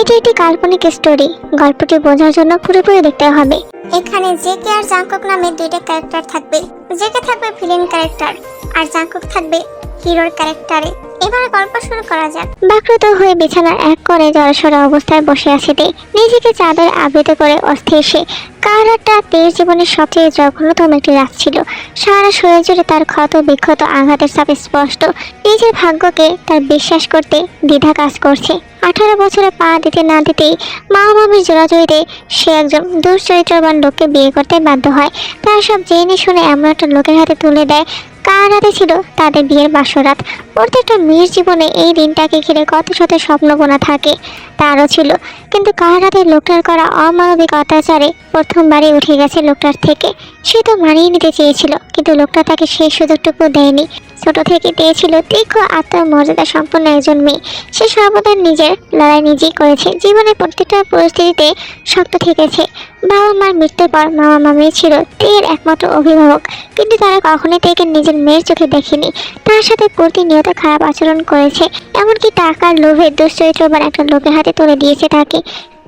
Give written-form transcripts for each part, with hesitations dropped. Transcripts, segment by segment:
এটি একটি কাল্পনিক স্টোরি। গল্পটি বোঝার জন্য পুরোপুরি দেখতে হবে। এখানে জেকে আর জাংকুক নামে দুইটা ক্যারেক্টার থাকবে। জেকে থাকবে ভিলেন ক্যারেক্টার আর জাংকুক থাকবে হিরোর ক্যারেক্টারে। এবার গল্প শুরু করা যাক। বাক্রত হয়ে বিছানার এক কোণে জড়সড় অবস্থায় বসে আছে তে। নিজেকে চাদর আবৃত করে অস্থির সে। কাল রাতটা তের জীবনের সবচেয়ে জঘন্যতম একটি রাত ছিল। সারা শরীর জুড়ে তার ক্ষত বিক্ষত আঘাতের ছাপ স্পষ্ট। নিজের ভাগ্যকে তার বিশ্বাস করতে দ্বিধা কাজ করছে। 18 বছরে পা দিতে না দিতেই মা মামির জোড়াজড়িতে সে একজন দুশ্চরিত্রবান লোককে বিয়ে করতে বাধ্য হয়। তার সব জেনে শুনে এমন একটা লোকের হাতে তুলে দেয়। কার রাতে ছিল তাদের বিয়ের বাসরাত। প্রত্যেকটা মেয়ের জীবনে এই দিনটাকে ঘিরে কত শত স্বপ্ন বোনা থাকে, তারও ছিল। কিন্তু কার রাতে লোকটার করা অমানবিক অত্যাচারে প্রথমবারই উঠে গেছে লোকটার থেকে। সে তো মানিয়ে নিতে চেয়েছিল, কিন্তু লোকটা তাকে সেই সুযোগটুকু দেয়নি। ছোট থেকে পেয়েছিল তীক্ষ্ণ আত্মমর্যাদা সম্পন্ন একজন মেয়ে। সে সর্বদা নিজের লড়াই নিজেই করেছে। জীবনের প্রত্যেকটা পরিস্থিতিতে শক্ত থেকেছে। বাবা মার মৃত্যুর পর মামা মামি ছিল তের একমাত্র অভিভাবক, কিন্তু তারা কখনোই তেকে নিজের মেয়ের চোখে দেখেনি। তার সাথে প্রতিনিয়ত খারাপ আচরণ করেছে, এমনকি টাকার লোভে দুশ্চরিত্রবান একটা লোকের হাতে তুলে দিয়েছে তাকে।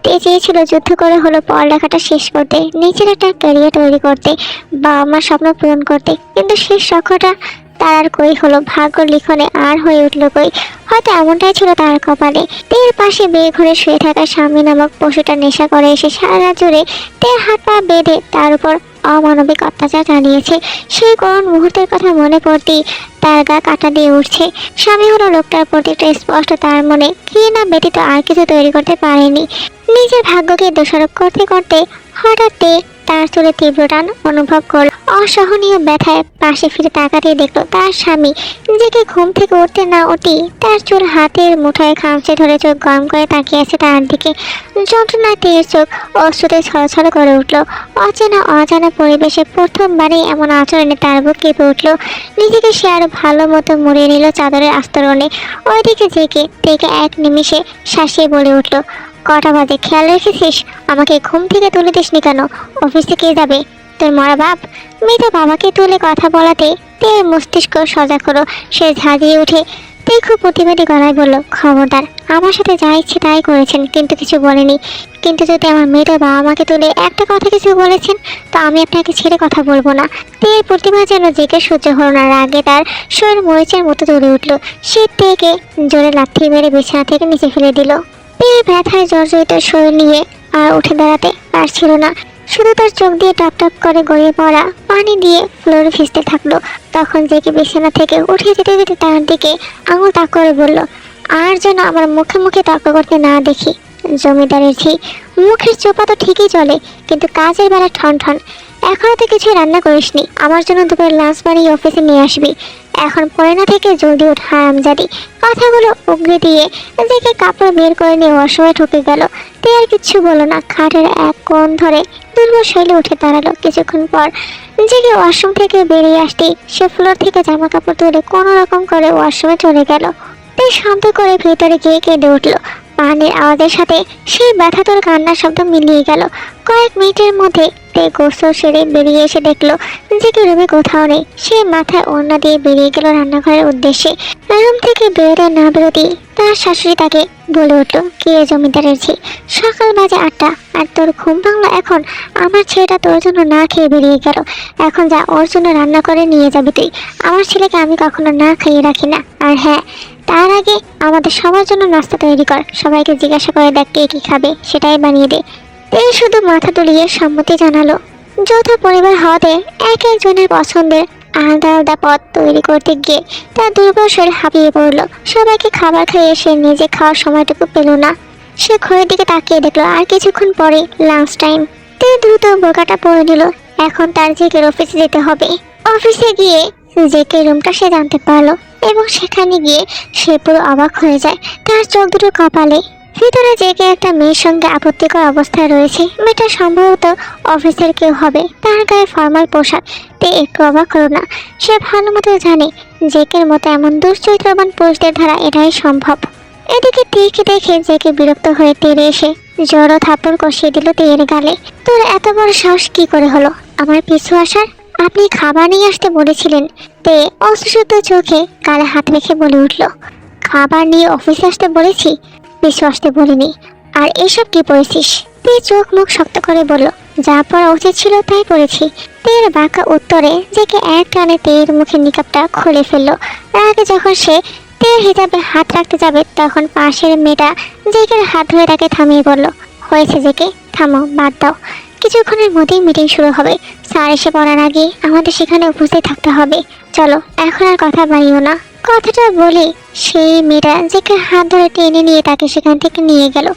তে চেয়েছিল যুদ্ধ করে হলো পড়ালেখাটা শেষ করতে, নিজের একটা ক্যারিয়ার তৈরি করতে, বাবা মার স্বপ্ন পূরণ করতে। কিন্তু শেষ লক্ষ্যটা তার আর কই হলো, ভাগ্য লিখনে আর হয়ে উঠল কই। হয়তো এমনটাই ছিল তার কপালে। তের পাশে বেয়ে ঘুরে শুয়ে থাকা স্বামী নামক পশুটা নেশা করে এসে সারা রাত জুড়ে তের হাত পা বেঁধে তার উপর অমানবিক অত্যাচার চালিয়েছে। সেই করুণ মুহূর্তের কথা মনে পড়তেই তার গা কাটা দিয়ে উঠছে। স্বামী হলো লোকটার প্রতিটা স্পষ্ট তার মনে ঘৃণা ব্যতীত আর কিছু তৈরি করতে পারেনি। নিজের ভাগ্যকে দোষারোপ করতে করতে হঠাৎ তার চুলে তীব্র টান অনুভব করল। অসহনীয় ব্যথায় পাশে ফিরে তাকাতেই দেখলো তার স্বামী নিজেকে ঘুম থেকে উঠতে না উঠেই তার চুল হাতের মুঠোয় খামচে ধরে চোখ গরম করে তাকিয়ে আছে তার দিকে। যন্ত্রণায় তের চোখ অশ্রুতে ছলছল করে উঠল। অচেনা অজানা পরিবেশে প্রথমবারই এমন আচরণে তার বুক কেঁপে উঠল। নিজেকে সে আরো ভালো মতো মুড়িয়ে নিল চাদরের আস্তরণে। ওইদিকে জেগে তেকে এক নিমিষে শাসিয়ে বলে উঠল, কটা বাজে খেয়াল রেখেছিস? আমাকে ঘুম থেকে তুলে দিসনি কেন? অফিসে কে যাবে? তোর মরা বাপ? মৃত বাবাকে তুলে কথা বলাতে তের মস্তিষ্ক সজাগ হলো। সে ঝাঁঝিয়ে উঠে তে খুব প্রতিবাদী গলায় বলল, খবরদার, আমার সাথে যা ইচ্ছে তাই করেছেন, কিন্তু কিছু বলেনি। কিন্তু যদি আমার মৃত বাবা মাকে তুলে একটা কথা কিছু বলেছেন, তো আমি আপনাকে ছেড়ে কথা বলবো না। তের প্রতিভা যেন জেগে সহ্য হলো না। রাগে তার শরীর মরিচের মতো তুলে উঠল। সে তেকে জোরে লাথি মেরে বিছানা থেকে নিচে ফেলে দিল। ব্যথায় জর্জরিত শরীর নিয়ে আর উঠে দাঁড়াতে পারছিল না। শুধু তার চোখ দিয়ে টপ টপ করে গড়িয়ে পড়া পানি দিয়ে ফ্লোরে ভিজতে থাকলো। তখন জেগে বিছানা থেকে উঠে যেতে যেতে তার দিকে আঙুল তাক করে বলল, আর যেন আমার মুখে মুখে তর্ক করতে না দেখি। জমিদারের ঝি, মুখের চোপা তো ঠিকই চলে, কিন্তু কাজের বেলা ঠন ঠন। এখনো তো কিছুই রান্না করিসনি। আমার জন্য দুপুরে লাঞ্চ বানিয়ে অফিসে নিয়ে আসবি। এখন পরে না থেকে জলদি উঠ হারামজাদি। কথাগুলো উগড়ে দিয়ে জেগে কাপড় বের করে নিয়ে ওয়াশরুমে ঢুকে গেল। তে আর কিচ্ছু বলল না। খাটের এক কোণ ধরে দুর্বল শৈলে উঠে দাঁড়ালো। কিছুক্ষণ পর জেগে ওয়াশরুম থেকে বেরিয়ে আসতেই সে ফ্লোর থেকে জামা কাপড় তুলে কোনো রকম করে ওয়াশরুমে চলে গেল। তে শব্দ করে ভেতরে গিয়ে কেঁদে উঠল। পানির আওয়াজের সাথে সেই ব্যথাতুর কান্নার শব্দ মিলিয়ে গেল। কয়েক মিনিটের মধ্যে তে গোসল সেরে বেরিয়ে এসে দেখলো জেগে রুমে কোথাও নেই। সে মাথায় ওড়না দিয়ে বেরিয়ে গেল রান্নাঘরের উদ্দেশ্যে। রুম থেকে বেরোতে না বেরোতেই তার শাশুড়ি তাকে বলে উঠল, কে জমিদারের ঝি, সকাল বাজে 8টা আর তোর ঘুম ভাঙলো এখন? আমার ছেলেটা তোর জন্য না খেয়ে বেরিয়ে গেল। এখন যা, ওর জন্য রান্না করে নিয়ে যাবি তুই। আমার ছেলেকে আমি কখনো না খাইয়ে রাখি না। আর হ্যাঁ, তার আগে আমাদের সবার জন্য নাস্তা তৈরি কর। সবাইকে জিজ্ঞাসা করে দেখ কে কী খাবে, সেটাই বানিয়ে দে। এই শুধু মাথা তুলিয়ে সম্মতি জানালো। যৌথ পরিবার হওয়াতে এক একজনের পছন্দের আলাদা আলাদা পদ তৈরি করতে গিয়ে তার দুর্বল শরীর হাঁপিয়ে পড়লো। সবাইকে খাবার খাইয়ে সে নিজে খাওয়ার সময়টুকু পেল না। সে ঘরের দিকে তাকিয়ে দেখলো আর কিছুক্ষণ পরে লাঞ্চ টাইম। তে দ্রুত বোরকাটা পরে নিল। এখন তার জেকের অফিসে যেতে হবে। অফিসে গিয়ে জেকের রুমটা সে জানতে পারলো এবং সেখানে গিয়ে সে পুরো অবাক হয়ে যায়। তার চোখ দুটো কপালে। ভিতরে জেগে একটা মেয়ের সঙ্গে আপত্তিকর অবস্থায় রয়েছে। মেয়েটা সম্ভবত অফিসের কেউ হবে। তার গায়ে ফর্মাল পোশাক। তে একটু অবাক হলো না। সে ভালো মতো জানে জেকের মতো এমন দুশ্চরিত্রবান পুরুষদের দ্বারা এটাই সম্ভব। এদিকে তীরকে দেখে জেকে বিরক্ত হয়ে তেরে এসে জড়ো থাপ্পড় কষিয়ে দিল তের গালে। তোর এত বড় সাহস কি করে হলো আমার পিছু আসার? আপনি খাবার নিয়ে আসতে বলেছিলেন। তে অশ্রুসুদ্ধ চোখে গালে হাত রেখে বলে উঠল, খাবার নিয়ে অফিসে আসতে বলেছি, পিছু আসতে বলিনি। আর এসব কি পড়েছিস? তে চোখ মুখ শক্ত করে বলল, যা পড়া উচিত ছিল তাই পড়েছি। তের বাঁকা উত্তরে জেকে এক টানে তের মুখের নিকাবটা খুলে ফেললো। তার আগে যখন সে তের হিজাবে হাত রাখতে যাবে তখন পাশের মেয়েটা জেকের হাত ধরে তাকে থামিয়ে বলল, হয়েছে জেকে, থামো, বাদ দাও। কিছুক্ষণের মধ্যেই মিটিং শুরু হবে। স্যার এসে পড়ার আগে আমাদের সেখানে উপস্থিত থাকতে হবে। চলো, এখন আর কথা বাড়িও না। কথাটা বলে সেই মেয়েটা জেকে হাত ধরে টেনে নিয়ে তাকে সেখান থেকে নিয়ে গেল।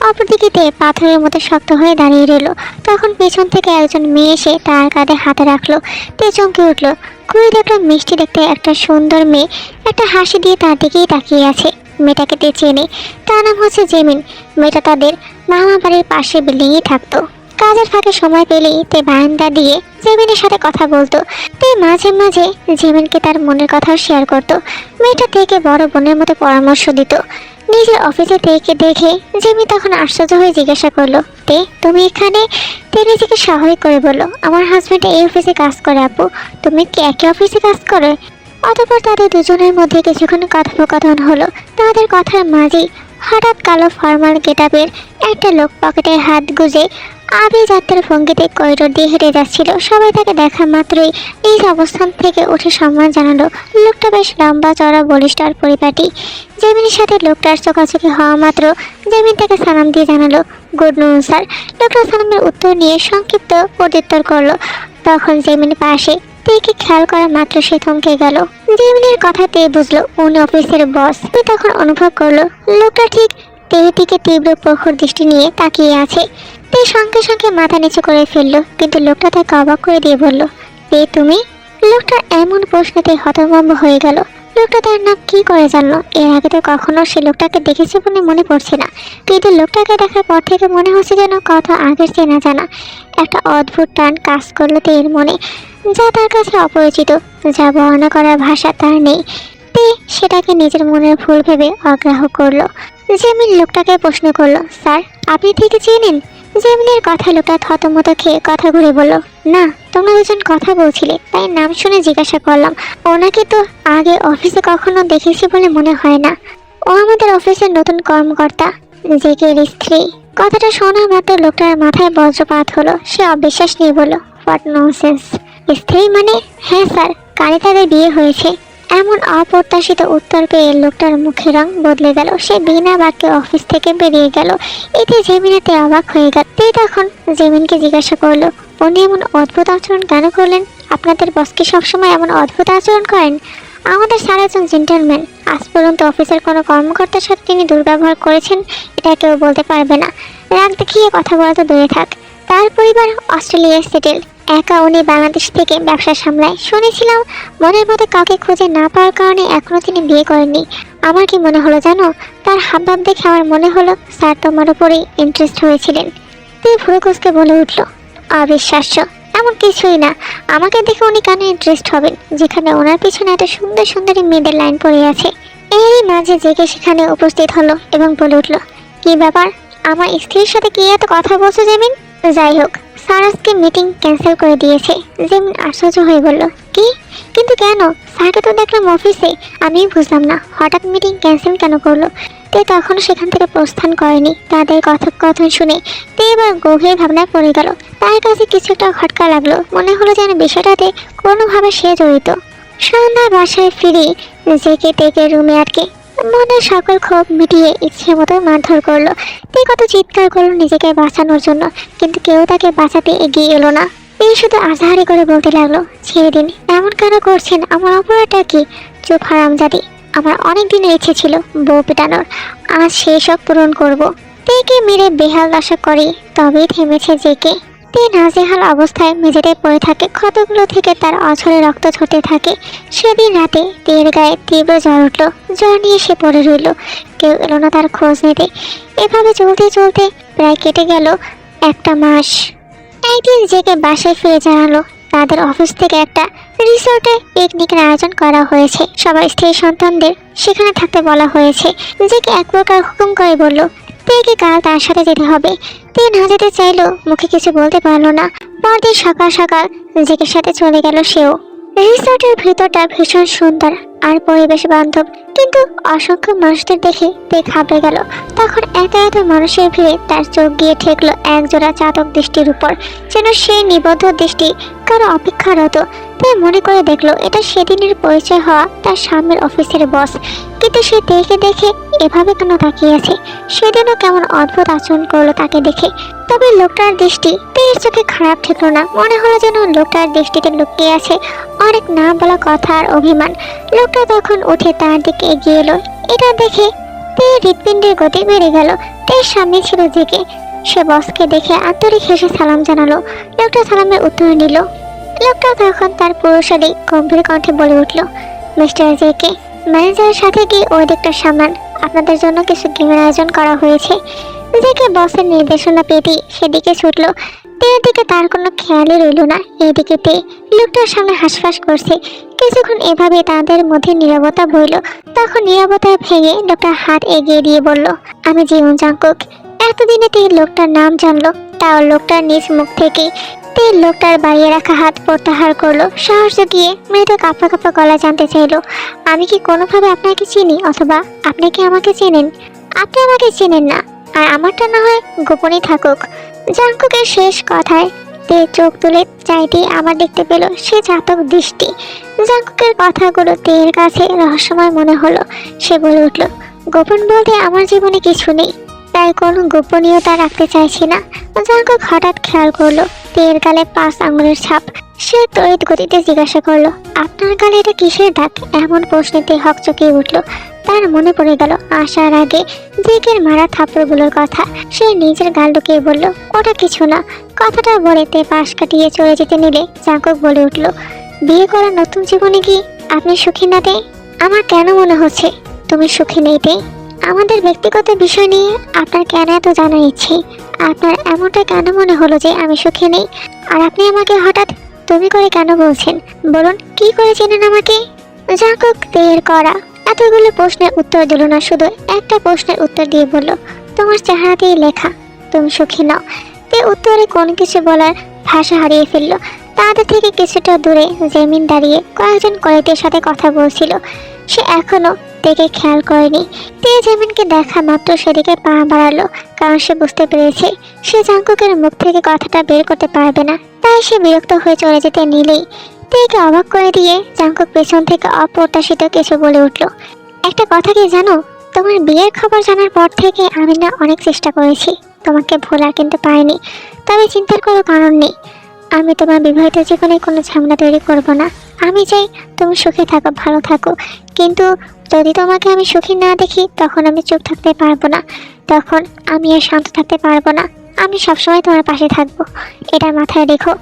অপরদিকে তে পাথরের মতো শক্ত হয়ে দাঁড়িয়ে রইল। তখন পেছন থেকে একজন মেয়ে এসে তার কাঁধে হাতে রাখলো। তে চমকে উঠল। ঘুরে দেখলো মিষ্টি দেখতে একটা সুন্দর মেয়ে একটা হাসি দিয়ে তার দিকেই তাকিয়ে আছে। মেয়েটাকে তে চেনে, তার নাম হচ্ছে জেমিন। মেয়েটা তাদের মামা বাড়ির পাশে বিল্ডিংয়ে থাকতো। কাজের ফাঁকে সময় পেলেই তে বারান্দা দিয়ে জেমিনের সাথে কথা বলতো। তে মাঝে মাঝে জেমিনকে তার মনের কথাও শেয়ার করতো। মেয়েটা থেকে বড় বোনের মতো পরামর্শ দিত। নিজের অফিসে থেকে দেখে জেমি তখন আশ্চর্য হয়ে জিজ্ঞাসা করলো, তে তুমি এখানে? তে নিজেকে স্বাভাবিক করে বলল, আমার হাজব্যান্ড এই অফিসে কাজ করে আপু। তুমি কি একই অফিসে কাজ করো? অতঃপর তাদের দুজনের মধ্যে কিছুক্ষণ কথোপকথন হলো। তাদের কথার মাঝেই হঠাৎ কালো ফর্মাল গেটআপের একটা লোক পকেটে হাত গুজে আভিজাত্যের ভঙ্গিতে করিডোর দিয়ে হেঁটে যাচ্ছিল। সবাই তাকে দেখা মাত্রই নিজ অবস্থান থেকে উঠে সম্মান জানালো। লোকটা বেশ লম্বা চড়া বলিষ্ঠ আর পরিপাটি। জেমিনের সাথে লোকটার চোখাচোখি হওয়া মাত্র জেমিন তাকে সালাম দিয়ে জানালো, গুড নুন স্যার। লোকটা সালামের উত্তর নিয়ে সংক্ষিপ্ত প্রত্যুত্তর করলো। তখন জেমিনের পাশে তেকে খেয়াল করা মাত্র সে থমকে গেল। জেমিনের কথাতে বুঝলো উনি অফিসের বস। তখন অনুভব করলো লোকটা ঠিক তের দিকে তীব্র প্রখর দৃষ্টি নিয়ে তাকিয়ে আছে। তে সঙ্গে সঙ্গে মাথা নিচু করে ফেললো, কিন্তু লোকটা তাকে অবাক করে দিয়ে বলল, তে তুমি? লোকটার এমন প্রশ্নতে হতভম্ব হয়ে গেল। লোকটা তার নাম কি করে জানলো? এর আগে তো কখনো সে লোকটাকে দেখেছে বলে মনে পড়ছে না, কিন্তু লোকটাকে দেখার পর থেকে মনে হচ্ছে যেন কত আগের চেনা জানা। একটা অদ্ভুত টান কাজ করলো তের মনে, যা তার কাছে অপরিচিত, যা বর্ণনা করার ভাষা তার নেই। তে সেটাকে নিজের মনের ভুল ভেবে অগ্রাহ্য করলো। জেমিন লোকটাকে প্রশ্ন করলো, স্যার আপনি ঠিক চেনেন? জেমিনের কথা লোকটা থতমত খেয়ে কথা ঘুরে বলল, না, তোমরা দুজন কথা বলছিলে তাই নাম শুনে জিজ্ঞাসা করলাম। ওনাকে তো আগে অফিসে কখনো দেখেছি বলে মনে হয় না। ও আমাদের অফিসের নতুন কর্মকর্তা, জেকের স্ত্রী। কথাটা শোনা মাত্র লোকটার মাথায় বজ্রপাত হলো। সে অবিশ্বাস নিয়ে বলল, হোয়াট ননসেন্স! স্ত্রী মানে? হ্যাঁ স্যার, কালই তাদের বিয়ে হয়েছে। এমন অপ্রত্যাশিত উত্তর পেয়ে লোকটার মুখের রং বদলে গেল। সে বিনা বাক্যে অফিস থেকে বেরিয়ে গেল। এতে জেমিনাতে অবাক হয়ে গেল। তে তখন জেমিনকে জিজ্ঞাসা করলো, উনি এমন অদ্ভুত আচরণ কেন করলেন? আপনাদের বস কি সবসময় এমন অদ্ভুত আচরণ করেন? আমাদের স্যার একজন জেন্টলম্যান। আজ পর্যন্ত অফিসের কোনো কর্মকর্তার সাথে তিনি দুর্ব্যবহার করেছেন এটা কেউ বলতে পারবে না। রাগ দেখিয়ে কথা বলা তো দূরে থাক, তার পরিবার অস্ট্রেলিয়ায় সেটেল। একা উনি বাংলাদেশ থেকে ব্যবসা সামলায়। শুনেছিলাম মনের মধ্যে কাউকে খুঁজে না পাওয়ার কারণে এখনো তিনি বিয়ে করেননি। আমার কি মনে হলো জানো? তার হাবভাব দেখে আমার মনে হলো স্যার তোমার উপরেই ইন্টারেস্ট হয়েছিলেন। তুই ভুরুকুচকে বলে উঠল, অবিশ্বাস্য! এমন কিছুই না। আমাকে দেখে উনি কেন ইন্টারেস্ট হবেন, যেখানে ওনার পিছনে এত সুন্দর সুন্দরী মেয়েদের লাইন পড়ে আছে। এরই মাঝে জেগে সেখানে উপস্থিত হলো এবং বলে উঠল, কি ব্যাপার? আমার স্ত্রীর সাথে কি এত কথা বলছো জেমিন? যাই হোক, স্যার আজকে মিটিং ক্যান্সেল করে দিয়েছে। জেমিন আশ্চর্য হয়ে বলল, কি? কিন্তু কেন? স্যারকে তো দেখলাম অফিসে। আমি বুঝলাম না হঠাৎ মিটিং ক্যান্সেল কেন করলো। তে তখনও সেখান থেকে প্রস্থান করেনি। তাদের কথোপকথন শুনে তে এবার গভীর ভাবনায় পড়ে গেল। তার কাছে কিছু একটা খটকা লাগলো। মনে হলো যেন বিষয়টাতে কোনোভাবে সে জড়িত। সন্ধ্যা বাসায় ফিরে জেকে তেকে রুমে আটকে মনের সকল ক্ষোভ মিটিয়ে ইচ্ছে মতো মারধর করলো। তে কত চিৎকার করলো নিজেকে বাঁচানোর জন্য, কিন্তু কেউ তাকে বাঁচাতে এগিয়ে এলো না। এই শুধু আজাহারি করে বলতে লাগলো, ছেড়ে দিন, এমন কেন করছেন? আমার অপরাধটা কি? চুপ হারামজাদি! আমার অনেক দিনের ইচ্ছে ছিল বউ পেটানোর, আজ সেই সব পূরণ করবো। তেকে মেরে বেহাল দশা করে তবেই থেমেছে জেকে। তে নাজেহাল অবস্থায় মেঝেতে পড়ে থাকে। ক্ষতগুলো থেকে তার অঝরে রক্ত ঝরতে থাকে। সেদিন রাতে তের গায়ে তীব্র জ্বর উঠল। জ্বর নিয়ে সে পড়ে রইল। কেউ এলো না তার খোঁজ নিতে। এভাবে চলতে চলতে প্রায় কেটে গেল একটা মাস। একদিন জেকে বাসায় ফিরে জানালো তাদের অফিস থেকে একটা রিসোর্টে পিকনিকের আয়োজন করা হয়েছে। সবার স্ত্রী সন্তানদের সেখানে থাকতে বলা হয়েছে। জেকে এক প্রকার হুকুম করে বলল, তেকে কাল তার সাথে যেতে হবে। তে না যেতে চাইলো, মুখে কিছু বলতে পারলো না। পরদিন সকাল সকাল জেকের সাথে চলে গেল সেও। রিসোর্টের ভিতরটা ভীষণ সুন্দর। আর পরিবেশ বান্ধব, কিন্তু অসংখ্য মানুষদের দেখে তে ঘাবড়ে গেল। তখন এত এত মানুষের ভিড়ে তার চোখ গিয়ে ঠেকলো একজোড়া চাতক দৃষ্টির উপর, যেন সেই নিবদ্ধ দৃষ্টি কারো অপেক্ষারত। তাই মনে করে দেখলো এটা সেদিনের পরিচয় হওয়া তার সামনের অফিসের বস। কিন্তু সে দেখে দেখে এভাবে কেন তাকিয়ে আছে? সেদিনও কেমন অদ্ভুত আচরণ করলো তাকে দেখে। তবে লোকটার দৃষ্টি তের চোখে খারাপ ঠেকলো না। মনে হলো যেন লোকটার দৃষ্টিতে লুকিয়ে আছে অনেক না বলা কথা আর অভিমান। লোকটা তখন উঠে তার দিকে এগিয়ে এলো। এটা দেখে তের হৃৎপিণ্ডের গতি বেড়ে গেল। তের সামনে ছিল জেকে। সে বসকে দেখে আন্তরিক হেসে সালাম জানালো। লোকটা সালামের উত্তর নিল। লোকটা তখন তার পুরুষালী গম্ভীর কণ্ঠে বলে উঠল, মিস্টার জেকে, ম্যানেজারের সাথে গিয়ে ওই দিকটা সামলান, আপনাদের জন্য কিছু গেমের আয়োজন করা হয়েছে। জেকে বসের নির্দেশনা পেতেই সেদিকে ছুটলো। তের দিকে তার কোনো খেয়ালই রইল না। এদিকে তে লোকটার সামনে হাঁসফাঁস করছে। কিছুক্ষণ এভাবে তাদের মধ্যে নীরবতা বইল। তখন নীরবতা ভেঙে লোকটা হাত এগিয়ে দিয়ে বলল, আমি জীবন জাঙ্কুক। এতদিনে তে লোকটার নাম জানলো, তাও লোকটার নিজ মুখ থেকে। তে লোকটার বাড়িয়ে রাখা হাত প্রত্যাহার করলো। সাহস জুগিয়ে মৃদু কাঁপা কাঁপা গলা জানতে চাইলো, আমি কি কোনোভাবে আপনাকে চিনি, অথবা আপনি কি আমাকে চেনেন? আপনি আমাকে চেনেন না, আর আমারটা না হয় গোপনই থাকুক। জাঙ্কুকের শেষ কথায় তে চোখ তুলে চাইতেই আবার দেখতে পেল সে চাতক দৃষ্টি। জাঙ্কুকের কথাগুলো তের কাছে রহস্যময় মনে হলো। সে বলে উঠল, গোপন বলতে আমার জীবনে কিছু নেই, তাই কোনো গোপনীয়তা রাখতে চাইছি না। জাঙ্কুক হঠাৎ খেয়াল করলো তের গালে 5 আঙুলের ছাপ। সে তড়িৎ গতিতে জিজ্ঞাসা করলো, আপনার গালে এটা কিসের দাগ? এমন প্রশ্নেতে হকচকিয়ে উঠল। তার মনে পড়ে গেল আসার আগে জেকের মারা থাপ্পড়গুলোর কথা। সে নিজের গাল ঢুকিয়ে বলল, ওটা কিছু না। কথাটা বলে তে পাশ কাটিয়ে চলে যেতে নিলে জাঙ্কুক বলে উঠল, বিয়ে করা নতুন জীবনে কি আপনি সুখী না তে? আমার কেন মনে হচ্ছে তুমি সুখী নেই তে? আমাদের ব্যক্তিগত বিষয় নিয়ে আপনার কেন এত জানার ইচ্ছে? আপনার এমনটা কেন মনে হলো যে আমি সুখী নেই? আর আপনি আমাকে হঠাৎ তুমি করে কেন বলছেন? বলুন, কি করে চেনেন আমাকে? জাঙ্কুক তের করা এতগুলো প্রশ্নের উত্তর দিল না, শুধু একটা প্রশ্নের উত্তর দিয়ে বলল, তোমার চেহারাতেই লেখা তুমি সুখী নাও। তে উত্তরে কোনো কিছু বলার ভাষা হারিয়ে ফেললো। তাদের থেকে কিছুটা দূরে জেমিন দাঁড়িয়ে কয়েকজন কয়েকদের সাথে কথা বলছিল। সে এখনো তেকে খেয়াল করেনি। তে জেমিনকে দেখা মাত্র সেদিকে পা বাড়ালো, কারণ সে বুঝতে পেরেছে সে জাঙ্কুকের মুখ থেকে কথাটা বের করতে পারবে না। তাই সে বিরক্ত হয়ে চলে যেতে নিলেই তেকে অবাক করে দিয়ে জাঙ্কুক পেছন থেকে অপ্রত্যাশিত কিছু বলে উঠল, একটা কথা কি জানো? তোমার বিয়ের খবর জানার পর থেকে আমি না অনেক চেষ্টা করেছি তোমাকে ভোলার, কিন্তু পাইনি। তবে চিন্তার কোনো কারণ নেই, আমি তোমার বিবাহিত জীবনে কোনো ঝামেলা তৈরি করব না। আমি চাই তুমি সুখে থাকো, ভালো থাকো। কিন্তু যদি তোমাকে আমি সুখী না দেখি, তখন আমি চুপ থাকতে পারবো না, তখন আমি আর শান্ত থাকতে পারবো না। আমি সবসময় তোমার পাশে থাকবো, এটা মাথায় রেখো।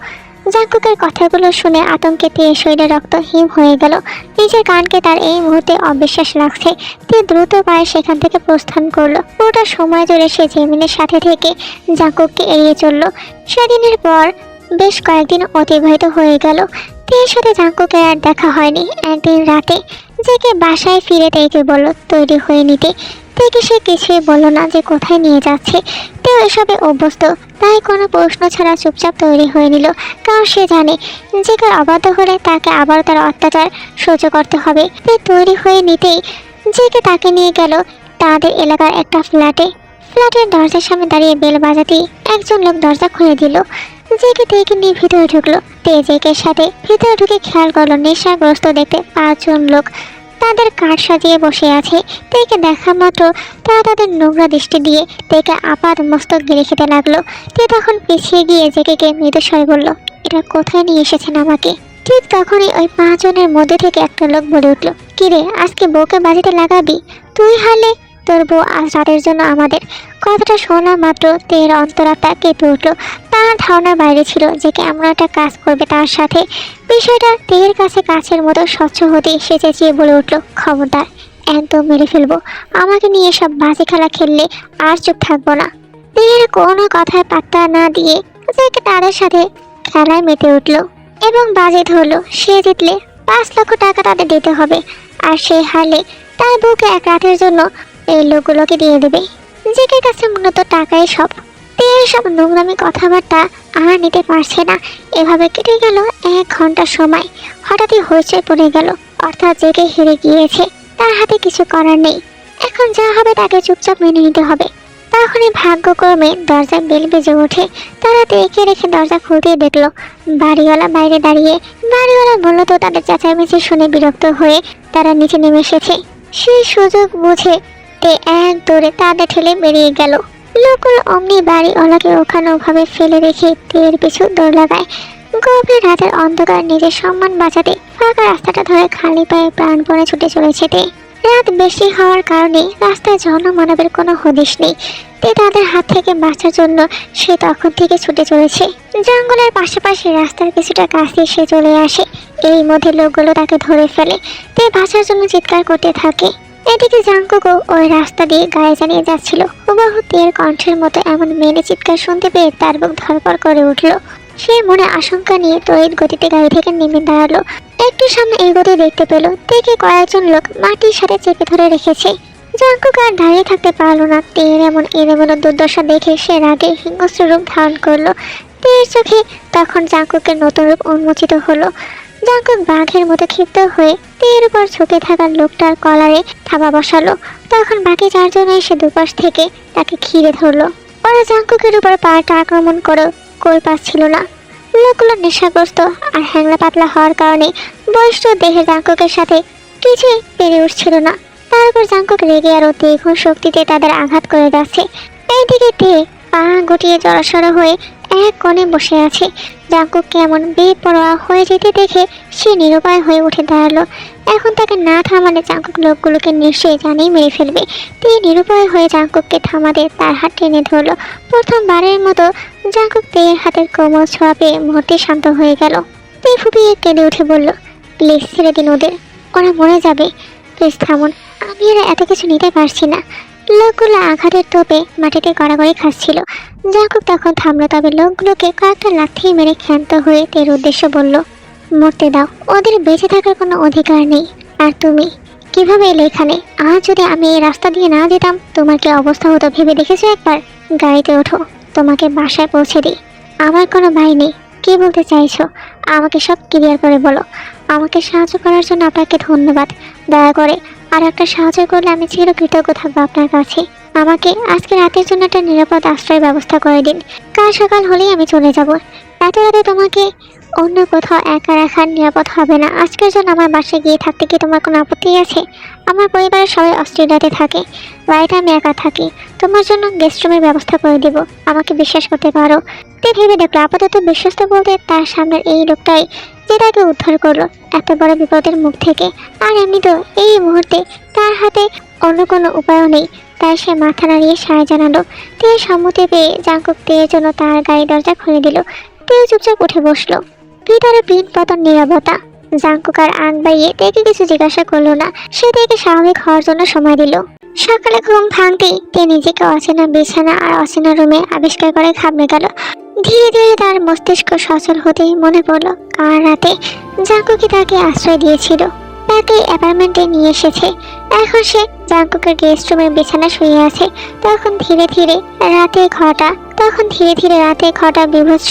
জাঙ্কুকের কথাগুলো শুনে আতঙ্কে তে শরীরে রক্ত হিম হয়ে গেল। নিজের কানকে তার এই মুহূর্তে অবিশ্বাস লাগছে। তে দ্রুত পায়ে সেখান থেকে প্রস্থান করলো। পুরোটা সময় ধরে সে জেমিনের সাথে থেকে জাঙ্কুককে এড়িয়ে চলল। সেদিনের পর বেশ কয়েকদিন অতিবাহিত হয়ে গেল। তের সাথে জাঙ্কুকের আর দেখা হয়নি। একদিন রাতে জেকে বাসায় ফিরে তেকে বলল তৈরি হয়ে নিতে। তেকে সে কিছুই বলল না যে কোথায় নিয়ে যাচ্ছে। তেও এসবে অভ্যস্ত, তাই কোনো প্রশ্ন ছাড়া চুপচাপ তৈরি হয়ে নিল। কারণ সে জানে জেকে অবাধ্য হলে তাকে আবারও তার অত্যাচার সহ্য করতে হবে। তে তৈরি হয়ে নিতেই জেকে তাকে নিয়ে গেল তাদের এলাকার একটা ফ্ল্যাটে। ফ্ল্যাটের দরজার সামনে দাঁড়িয়ে বেল বাজাতেই একজন লোক দরজা খুলে দিল। জেকে তেকে নিয়ে ভিতরে ঢুকলো। তে জেকের সাথে ভিতরে ঢুকে খেয়াল করলো নেশাগ্রস্ত দেখতে 5 জন লোক তাদের কাঠ সাজিয়ে বসে আছে। তেকে দেখা মাত্র তারা তাদের নোংরা দৃষ্টি দিয়ে তেকে আপাত মস্তক গিলে খেতে লাগলো। তে তখন পিছিয়ে গিয়ে জেকেকে মৃদু স্বরে বলল, এটা কোথায় নিয়ে এসেছেন আমাকে? ঠিক তখনই ওই 5 জনের মধ্যে থেকে একটা লোক বলে উঠলো, কিরে আজকে বউকে বাজিতে লাগাবি? তুই হারলে তোর বউ আজ রাতের জন্য আমাদের। কথাটা শোনা মাত্র তের অন্তরাত্মা কেঁপে উঠলো। তার ধারণার বাইরে ছিল যে এমন একটা কাজ করবে তার সাথে। বিষয়টা তের কাছে কাছের মতো স্বচ্ছ হতে সে চেঁচিয়ে বলে উঠলো, খবরদার, একদম মেরে ফেলবো। আমাকে নিয়ে সব বাজে খেলা খেললে আর চুপ থাকবো না। তের কোনো কথায় পাত্তা না দিয়ে জেকে তাদের সাথে খেলায় মেতে উঠলো এবং বাজে ধরলো সে জিতলে 5 লক্ষ টাকা তাদের দিতে হবে, আর সে হারলে তার বউকে এক রাতের জন্য এই লোকগুলোকে দিয়ে দেবে। জেকের কাছে মূলত টাকাই সব। তের সব নোংরামি কথাবার্তা আর নিতে পারছে না। এভাবে কেটে গেল 1 ঘন্টা সময়। হঠাৎই হইচই পড়ে গেল। অর্থাৎ জেগে হেরে গিয়েছে, তার হাতে কিছু করার নেই। এখন যা হবে তাকে চুপচাপ মেনে নিতে হবে। তখনই ভাগ্যক্রমে দরজায় বেল বেজে ওঠে। তারা দেখে রেখে দরজা খুলতেই দেখলো বাড়িওয়ালা বাইরে দাঁড়িয়ে। বাড়িওয়ালা বললো তো তাদের চেঁচামেচি শুনে বিরক্ত হয়ে তারা নিচে নেমে এসেছে। সেই সুযোগ বুঝে তে এক দৌড়ে তাদের ঠেলে বেরিয়ে গেল। লোকগুলো অমনি বাড়িওয়ালাকে ওখানে ওভাবে ফেলে রেখে তের পিছু দৌড় লাগায়। গভীর রাতের অন্ধকার নিজের সম্মান বাঁচাতে ফাঁকা রাস্তাটা ধরে খালি পায়ে প্রাণপণে ছুটে চলেছে তে। রাত বেশি হওয়ার কারণে রাস্তায় জনমানবের কোনো হদিশ নেই। তে তাদের হাত থেকে বাঁচার জন্য সে তখন থেকে ছুটে চলেছে। জঙ্গলের পাশাপাশি রাস্তার কিছুটা কাছে সে চলে আসে। এই মধ্যে লোকগুলো তাকে ধরে ফেলে। তে বাঁচার জন্য চিৎকার করতে থাকে। এদিকে জাঙ্কুকও ওই রাস্তা দিয়ে গায়ে জানিয়ে যাচ্ছিল। হুবহু তের কণ্ঠের মতো এমন মেনে চিৎকার শুনতে পেয়ে তার বুক ধরপড় করে উঠল। সে মনে আশঙ্কা নিয়ে তড়িৎ গতিতে গাড়ি থেকে নেমে দাঁড়ালো। একটু সামনে এগোতে দেখতে পেল দেখে কয়েকজন লোক মাটির সাথে চেপে ধরে রেখেছে। জাঙ্কুক আর দাঁড়িয়ে থাকতে পারলো না। তের এমন এলোমেলো দুর্দশা দেখে সে রাগে হিংস্র রূপ ধারণ করলো। তের চোখে তখন জাঙ্কুকের নতুন রূপ উন্মোচিত হলো। জাঙ্কুক বাঘের মতো ক্ষিপ্ত হয়ে তের উপর ঝুঁকে থাকা লোকটার কলারে থাবা বসালো। তখন বাকি চারজন এসে দুপাশ থেকে তাকে ঘিরে ধরলো। ওরা জাঙ্কুকের উপর পাল্টা আক্রমণ করেও কই পাচ্ছিল না। লোকগুলো নেশাগ্রস্ত আর হ্যাংলা পাতলা হওয়ার কারণে বয়স্ক দেহের জাঙ্কুকের সাথে কিছুই পেরে উঠছিল না। তারপর জাঙ্কুক রেগে আরো দ্বিগুণ শক্তিতে তাদের আঘাত করে যাচ্ছে। এইদিকে তে পা গুটিয়ে জড়সড় হয়ে এক কোণে বসে আছে। জাঙ্কুক কেমন বেপরোয়া হয়ে যেতে দেখে সে নিরুপায় হয়ে উঠে দাঁড়ালো। এখন তাকে না থামালে জাঙ্কুক লোকগুলোকে নিশ্চয়ই জানেই মেরে ফেলবে। তে নিরুপায় হয়ে জাঙ্কুককে থামাতে তার হাত টেনে ধরলো। প্রথমবারের মতো জাঙ্কুক তের হাতের কোমল ছোঁয়া পেয়ে মুহূর্তে শান্ত হয়ে গেল। তে ফুপিয়ে কেঁদে উঠে বলল, প্লিজ ছেড়ে দিন ওদের, ওরা মরে যাবে, প্লিজ থামুন, আমি এরা এত কিছু নিতে পারছি না। লোকগুলো আঘাতের তোপে মাটিতে গড়াগড়ি খাচ্ছিল। জাঙ্কুক তখন থামলো, তবে লোকগুলোকে কয়েকটা লাথি মেরে ক্ষান্ত হয়ে তের উদ্দেশ্য বলল, মরতে দাও, ওদের বেঁচে থাকার কোনো অধিকার নেই। আর তুমি কিভাবে এলে এখানে? আজ যদি আমি এই রাস্তা দিয়ে না যেতাম তোমার কি অবস্থা হতো ভেবে দেখেছো একবার? গাড়িতে ওঠো, তোমাকে বাসায় পৌঁছে দিই। আমার কোনো ভাই নেই, কি বলতে চাইছো? আমাকে সব ক্লিয়ার করে বলো। আমাকে সাহায্য করার জন্য আপনাকে ধন্যবাদ। দয়া করে আর একটা সাহায্য করলে আমি চিরকৃতজ্ঞ থাকবো আপনার কাছে। আমাকে আজকে রাতের জন্য একটা নিরাপদ আশ্রয়ের ব্যবস্থা করে দিন। কাল সকাল হলেই আমি চলে যাব। এত রাতে তোমাকে অন্য কোথাও একা রাখার নিরাপদ হবে না। আজকের জন্য আমার বাসায় গিয়ে থাকতে কি তোমার কোনো আপত্তি আছে? আমার পরিবারের সবাই অস্ট্রেলিয়াতে থাকে, বাড়িতে আমি একা থাকি। তোমার জন্য গেস্ট রুমের ব্যবস্থা করে দেব, আমাকে বিশ্বাস করতে পারো। তে ভেবে দেখলো আপাতত বিশ্বস্ত বলতে তার সামনের এই লোকটাই যে তাকে উদ্ধার করলো এত বড় বিপদের মুখ থেকে। আর এমনি তো এই মুহূর্তে তার হাতে অন্য কোনো উপায়ও নেই, তাই সে মাথা নাড়িয়ে সায় জানালো। তে সম্মতি পেয়ে জাঙ্কুক তের জন্য তার গাড়ি দরজা খুলে দিল। তে চুপচাপ উঠে বসলো। ভিতরে পিন পতন নীরবতা। জাঙ্কুক আর আগ বাড়িয়ে তেকে কিছু জিজ্ঞাসা করলো না। সে তেকে স্বাভাবিক হওয়ার জন্য সময় দিল। সকালে ঘুম ভাঙতেই তে নিজেকে অচেনা বিছানা আর অচেনা রুমে আবিষ্কার করে ঘাবড়ে গেল। ধীরে ধীরে তার মস্তিষ্ক সচল হতেই মনে পড়লো কাল রাতে জাঙ্কুকই তাকে আশ্রয় দিয়েছিল, তাকে অ্যাপার্টমেন্টে নিয়ে এসেছে। এখন সে জাঙ্কুকের গেস্ট রুমের বিছানা শুয়ে আছে। তখন ধীরে ধীরে রাতে ঘটা বিভৎস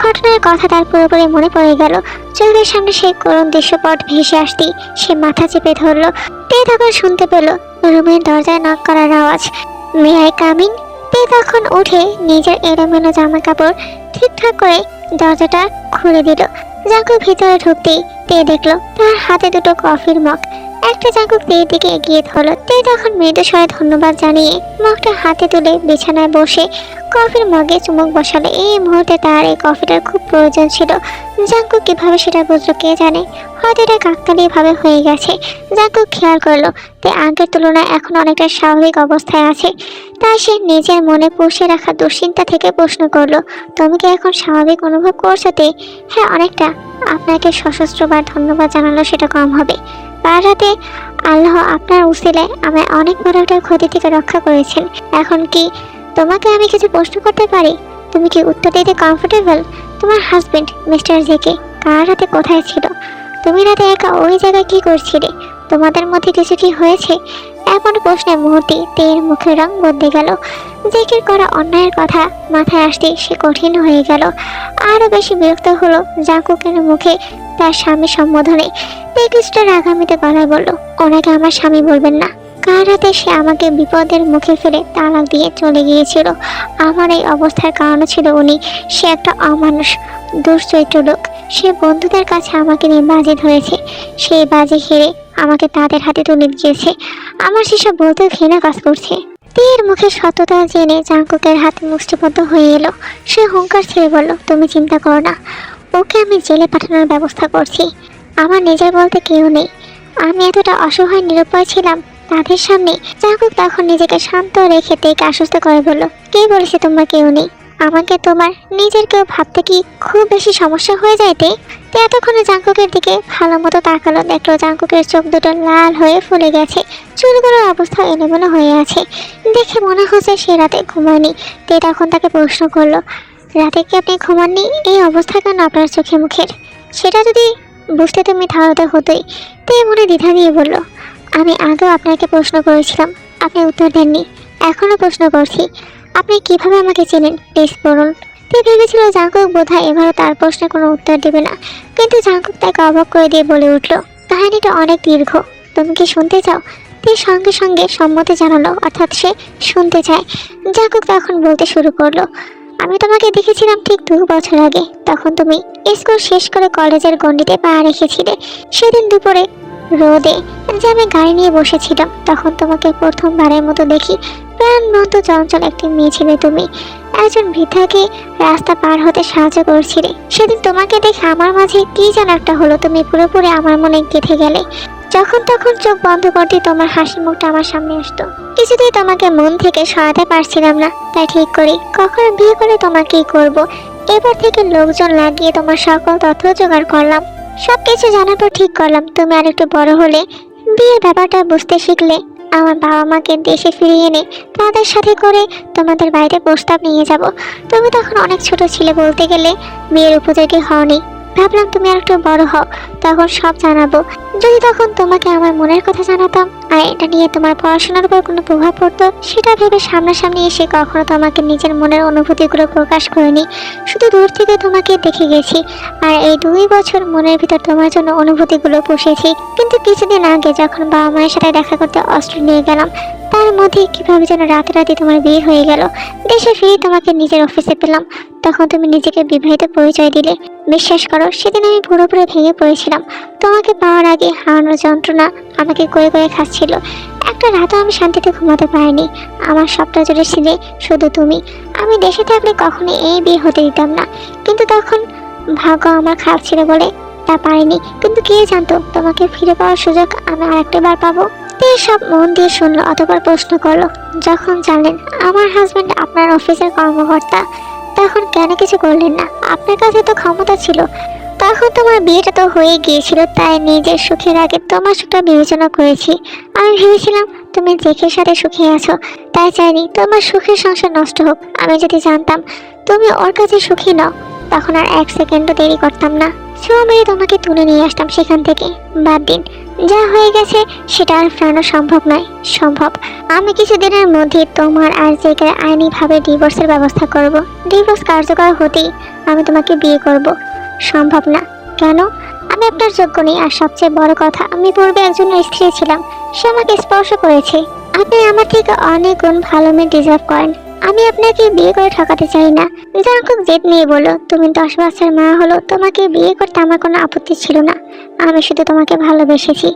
ঘটনার কথা তার পুরোপুরি মনে পড়ে গেল। চোখের সামনে সেই করুণ দৃশ্যপট ভেসে আসতেই সে মাথা চেপে ধরলো। তে তখন শুনতে পেল রুমের দরজায় নক করার আওয়াজ। May I come in? তে তখন উঠে নিজের এলোমেলো জামা কাপড় ঠিকঠাক করে দরজাটা খুলে দিল। জাঙ্কুক ভিতরে ঢুকতেই তে দেখলো তার হাতে দুটো কফির মগ। একটা জাঙ্কুক তের দিকে এগিয়ে ধরলো। তে তখন মৃদু স্বরে ধন্যবাদ জানিয়ে মগটা হাতে তুলে বিছানায় বসে কফির মগে চুমুক বসালো। এই মুহূর্তে তার এই কফিটার খুব প্রয়োজন ছিল। জাঙ্কুক কিভাবে সেটা বুঝলো কে জানে, হয়তো এটা কাকতালীয় ভাবে হয়ে গেছে। জাঙ্কুক খেয়াল করলো তে আগের তুলনায় এখন অনেকটা স্বাভাবিক অবস্থায় আছে। তাই সে নিজের মনে পুষে রাখা দুশ্চিন্তা থেকে প্রশ্ন করলো, তুমি কি এখন স্বাভাবিক অনুভব করছো তে? হ্যাঁ, অনেকটা। আপনাকে সশস্ত্রবার ধন্যবাদ জানালো সেটা কম হবে। কাল রাতে আল্লাহ আপনার উসিলায় আমায় অনেক বড় একটা ক্ষতি থেকে রক্ষা করেছেন। এখন কি তোমাকে আমি কিছু প্রশ্ন করতে পারি? তুমি কি উত্তর দিতে কমফোর্টেবল? তোমার হাজবেন্ড মিস্টার জেকে কাল রাতে কোথায় ছিল? তুমি রাতে একা ওই জায়গায় কি করছিলে? তোমাদের মধ্যে কিছু কি হয়েছে? এমন প্রশ্নের মুহূর্তে তের মুখের রং বদলে গেল। জেকের করা অন্যায়ের কথা মাথায় আসতে সে কঠিন হয়ে গেল। আরো বেশি বিরক্ত হলো জাঙ্কুকের মুখে তার স্বামী সম্বোধনে তে কিছুটা রাগান্বিত গলায় বলল, ওনাকে আমার স্বামী বলবেন না। কাল রাতে সে আমাকে বিপদের মুখে ফেলে তালাক দিয়ে চলে গিয়েছিল। আমার এই অবস্থার কারণ ছিল উনি। সে একটা অমানুষ, দুশ্চরিত্র লোক। সে বন্ধুদের কাছে আমাকে নিয়ে বাজি ধরেছে। সেই বাজি হেরে আমাকে তাদের হাতে তুলে দিয়েছে। আমার সেসব বলতে ঘৃণা কাজ করছে। তীর মুখে সত্যতা জেনে জাঙ্কুকের হাতে মুষ্টিবদ্ধ হয়ে এলো। সে হুঙ্কার ছেড়ে বলল, তুমি চিন্তা করো না, ওকে আমি জেলে পাঠানোর ব্যবস্থা করছি। আমার নিজের বলতে কেউ নেই। আমি এতটা অসহায় নিরুপায় ছিলাম তাদের সামনে। জাঙ্কুক তখন নিজেকে শান্ত রেখে তেকে আশ্বস্ত করে বলল, কে বলেছে তোমার কেউ নেই? আমাকে তোমার নিজের কেউ ভাবতে কি খুব বেশি সমস্যা হয়ে যায়? তে এতক্ষণে জাঙ্কুকের দিকে ভালো মতো তাকালো, দেখলো জাঙ্কুকের চোখ দুটো লাল হয়ে ফুলে গেছে, চুলগুলোর অবস্থা এলোমেলো হয়ে আছে। দেখে মনে হচ্ছে সে রাতে ঘুমায়নি। তে তখন তাকে প্রশ্ন করলো, রাতে কি আপনি ঘুমাননি? এই অবস্থা কেন আপনার চোখে মুখের? সেটা যদি বুঝতে তুমি তাহলে তো হতোই। তে মনে দ্বিধা দিয়ে বলল, আমি আগেও আপনাকে প্রশ্ন করেছিলাম, আপনি উত্তর দেননি। এখনও প্রশ্ন করছি, আপনি কিভাবে আমাকে চেনেন প্লিজ বলুন। তে ভেবেছিল জাঙ্কুক বোধহয় এবারও তার প্রশ্নে কোনো উত্তর দেবে না, কিন্তু জাঙ্কুক তাকে অবাক করে দিয়ে বলে উঠল, কাহিনীটা অনেক দীর্ঘ, তুমি কি শুনতে চাও? তে সঙ্গে সঙ্গে সম্মতি জানালো, অর্থাৎ সে শুনতে চায়। জাঙ্কুক তখন বলতে শুরু করলো, আমি তোমাকে দেখেছিলাম ঠিক 2 বছর আগে। তখন তুমি স্কুল শেষ করে কলেজের গণ্ডিতে পা রেখেছিলে। সেদিন দুপুরে রোদে যে আমি গাড়ি নিয়ে বসেছিলাম, তখন তোমাকে প্রথমবারের মতো দেখি। প্রাণবন্ত চঞ্চল একটি মেয়ে ছিলে তুমি। একজন বৃদ্ধাকে রাস্তা পার হতে সাহায্য করছিলে। সেদিন তোমাকে দেখে আমার মাঝে কি যেন একটা হলো, তুমি পুরোপুরি আমার মনে গেঁথে গেলে। যখন তখন চোখ বন্ধ করতে তোমার হাসি মুখটা আমার সামনে আসতো। কিছুতেই তোমাকে মন থেকে সরাতে পারছিলাম না, তাই ঠিক করি কখনো বিয়ে করে তোমাকেই করব। এবার থেকে লোকজন লাগিয়ে তোমার সকল তথ্য জোগাড় করলাম। সবকিছু জানার পর ঠিক করলাম, তুমি আর একটু বড় হলে, বিয়ের ব্যাপারটা বুঝতে শিখলে, আমার বাবা মাকে দেশে ফিরিয়ে এনে তাদের সাথে করে তোমাদের বাড়িতে প্রস্তাব নিয়ে যাব। তুমি তখন অনেক ছোট ছিলে, বলতে গেলে বিয়ের উপযোগী হওনি। ভাবলাম তুমি আর একটু বড় হও, তখন সব জানাবো। যদি তখন তোমাকে আমার মনের কথা জানাতাম আর এটা নিয়ে তোমার পড়াশোনার উপর কোনো প্রভাব পড়তো, সেটা ভেবে সামনাসামনি এসে কখনো তোমাকে নিজের মনের অনুভূতিগুলো প্রকাশ করিনি। শুধু দূর থেকে তোমাকে দেখে গেছি, আর এই 2 বছর মনের ভিতর তোমার জন্য অনুভূতিগুলো পুষেছি। কিন্তু কিছুদিন আগে যখন বাবা মায়ের সাথে দেখা করতে অস্ট্রেলিয়া গেলাম, তার মধ্যে কিভাবে যেন রাতারাতি তোমার বিয়ে হয়ে গেল। দেশে ফিরে তোমাকে নিজের অফিসে পেলাম, তখন তুমি নিজেকে বিবাহিত পরিচয় দিলে। বিশ্বাস করো, সেদিন আমি পুরোপুরি ভেঙে পড়েছিলাম। তোমাকে পাওয়ার আগে হারানোর যন্ত্রণা আমাকে করে করে খাচ্ছিল। একটা রাতও আমি শান্তিতে ঘুমাতে পারিনি। আমার সবটা জুড়ে ছিলে শুধু তুমি। আমি দেশে থাকলে কখনো এই বিয়ে হতে দিতাম না, কিন্তু তখন ভাগ্য আমার খারাপ ছিল বলে তা পারিনি। কিন্তু কে জানতো তোমাকে ফিরে পাওয়ার সুযোগ আমি আরেকটাবার পাবো। তে সব মন দিয়ে শুনলো, অতঃপর প্রশ্ন করলো, যখন জানলেন আমার হাজবেন্ড আপনার অফিসের কর্মকর্তা, তখন কেন কিছু করলেন না? আপনার কাছে তো ক্ষমতা ছিল। তখন তোমার বিয়েটা তো হয়ে গিয়েছিল, তাই নিজের সুখের আগে তোমার সুখটা বিবেচনা করেছি। আমি ভেবেছিলাম তুমি জেকের সাথে সুখে আছো, তাই চাইনি তোমার সুখের সংসার নষ্ট হোক। আমি যদি জানতাম তুমি ওর কাছে সুখী নও, তখন আর 1 সেকেন্ডও দেরি করতাম না। ছোঁয়া মেরে তোমাকে তুলে নিয়ে আসতাম সেখান থেকে। বাদ দিন, যা হয়ে গেছে সেটা আর ফেরানো সম্ভব নয়। সম্ভব, আমি কিছুদিনের মধ্যে তোমার আর জেকের আইনিভাবে ডিভোর্সের ব্যবস্থা করব। ডিভোর্স কার্যকর হতেই আমি তোমাকে বিয়ে করব। সম্ভব না। কেন? আমি আপনার যোগ্য নেই। আর সবচেয়ে বড় কথা, আমি পূর্বে একজনের স্ত্রী ছিলাম, সে আমাকে স্পর্শ করেছে। আপনি আমার থেকে অনেক গুণ ভালো মেয়ে ডিজার্ভ করেন। আমি আপনাকে বিয়ে করে ঠকাতে চাই না। জাঙ্কুক জেদ নিয়ে বলল, তুমি 10 বছর মা হলো, তোমাকে বিয়ে করতে আমার কোনো আপত্তি ছিল না। আমি শুধু তোমাকে ভালোবেসেছি।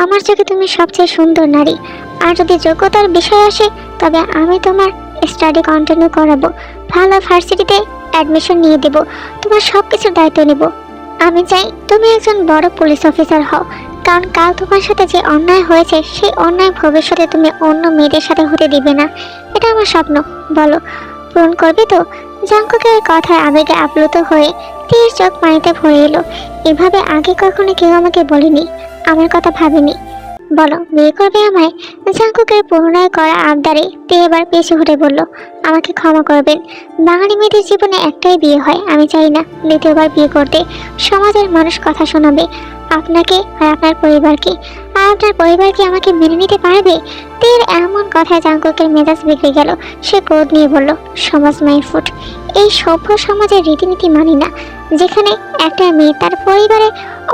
আমার চোখে তুমি সবচেয়ে সুন্দর নারী। আর যদি যোগ্যতার বিষয় আসে, তবে আমি তোমার স্টাডি কন্টিনিউ করাবো, ভালো ভার্সিটিতে অ্যাডমিশন নিয়ে দেব, তোমার সব কিছুর দায়িত্ব নেব। আমি চাই তুমি একজন বড় পুলিশ অফিসার হও, কারণ কাল তোমার সাথে যে অন্যায় হয়েছে, সেই অন্যায় ভবিষ্যতে তুমি অন্য মেয়েদের সাথে হতে দিবে না। এটা আমার স্বপ্ন। বলো, পূরণ করবে তো? জাঙ্কুকের কথায় আবেগে আপ্লুত হয়ে তীর চোখ পানিতে ভরে এলো। এভাবে আগে কখনো কেউ আমাকে বলেনি, আমার কথা ভাবেনি। বলো, বিয়ে করবে আমায়? জাঙ্কুকের পুনরায় করা আবদারে তে এবার পিছু হটে বলল, আমাকে ক্ষমা করবেন। বাঙালি মেয়েদের জীবনে একটাই বিয়ে হয়। আমি চাই না দ্বিতীয়বার বিয়ে করতে। সমাজের মানুষ কথা শোনাবে, আপনাকে আর আপনার পরিবারকে। আর আপনার পরিবার কি আমাকে মেনে নিতে পারবে? তের এমন কথায় জাঙ্কুকের মেজাজ বিগড়ে গেল। সে ক্রোধ নিয়ে বলল, সমাজ মাই ফুট। এই সভ্য সমাজের রীতিনীতি মানি না, যেখানে একটা মেয়ে তার পরিবারে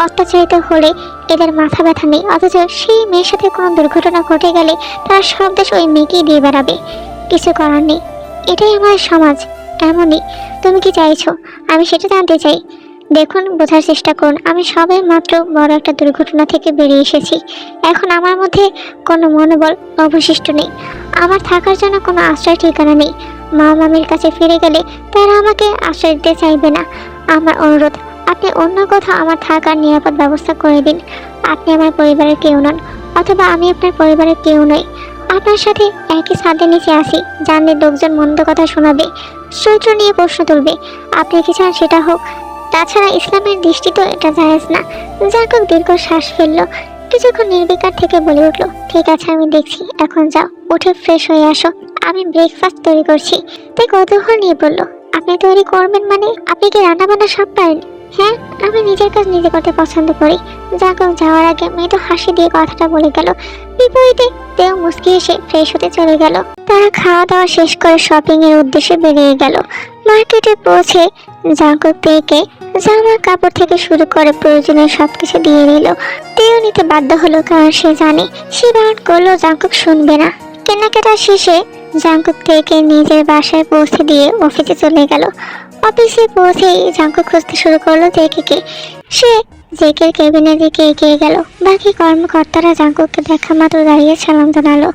অত্যাচারিত হলে এদের মাথা ব্যথা নেই, অথচ সেই মেয়ের সাথে কোনো দুর্ঘটনা ঘটে গেলে তারা সব দেশ ওই মেয়েকেই দিয়ে বেড়াবে। কিছু করার নেই, এটাই আমার সমাজ, এমনই। তুমি কি চাইছো আমি সেটা জানতে চাই? দেখুন, বোঝার চেষ্টা করুন, আমি সবে মাত্র বড় একটা দুর্ঘটনা থেকে বেরিয়ে এসেছি। এখন আমার মধ্যে কোনো মনোবল অবশিষ্ট নেই, আমার থাকার জন্য কোনো আশ্রয় ঠিকানা নেই। মা মামির কাছে ফিরে গেলে তারা আমাকে আশ্রয় দিতে চাইবে না। আমার অনুরোধ, আপনি অন্য কোথাও আমার থাকার নিরাপদ ব্যবস্থা করে দিন। আপনি আমার পরিবারের কেউ নন, অথবা আমি আপনার পরিবারের কেউ নই। আপনার সাথে একই ছাদের নিচে আসি, জানলে লোকজন মন্দ কথা শোনাবে, চরিত্র নিয়ে প্রশ্ন তুলবে। আপনি কি চান সেটা হোক? তাছাড়া ইসলামের দৃষ্টি তো এটা জায়েজ না। জাঙ্কুক দীর্ঘ শ্বাস ফেলল, কিছুক্ষণ নির্বিকার থেকে বলে উঠল, ঠিক আছে আমি দেখছি, এখন যাও, উঠে ফ্রেশ হয়ে আসো, আমি ব্রেকফাস্ট তৈরি করছি। তাই কৌতূহল নিয়ে বলল, আপনি তৈরি করবেন মানে? আপনি কি রান্না বান্না সব পারেন? হ্যাঁ, আমি নিজের কাজ নিজে করতে পছন্দ করি। জাঙ্কুক যাওয়ার আগে মৃদু হাসি দিয়ে কথাটা বলে গেল। বিপরীতে তেও মুচকি এসে ফ্রেশ হতে চলে গেল। তারা খাওয়া দাওয়া শেষ করে শপিং এর উদ্দেশ্যে বেরিয়ে গেল। মার্কেটে পৌঁছে জাঙ্কুক তেকে জামা কাপড় থেকে শুরু করে প্রয়োজনীয় সবকিছু দিয়ে দিল। তেও নিতে বাধ্য হলো, কারণ সে জানে সে বারণ করলেও জাঙ্কুক শুনবে না। কেনাকাটা শেষে জাঙ্কুক তেকে নিজের বাসায় পৌঁছে দিয়ে অফিসে চলে গেল। অফিসে পৌঁছেই জাঙ্কুক খুঁজতে শুরু করলো জেকেকে। সে জেকের কেবিনের দিকে এগিয়ে গেল। বাকি কর্মকর্তারা জাঙ্কুককে দেখা মাত্র দাঁড়িয়ে সালাম জানালো।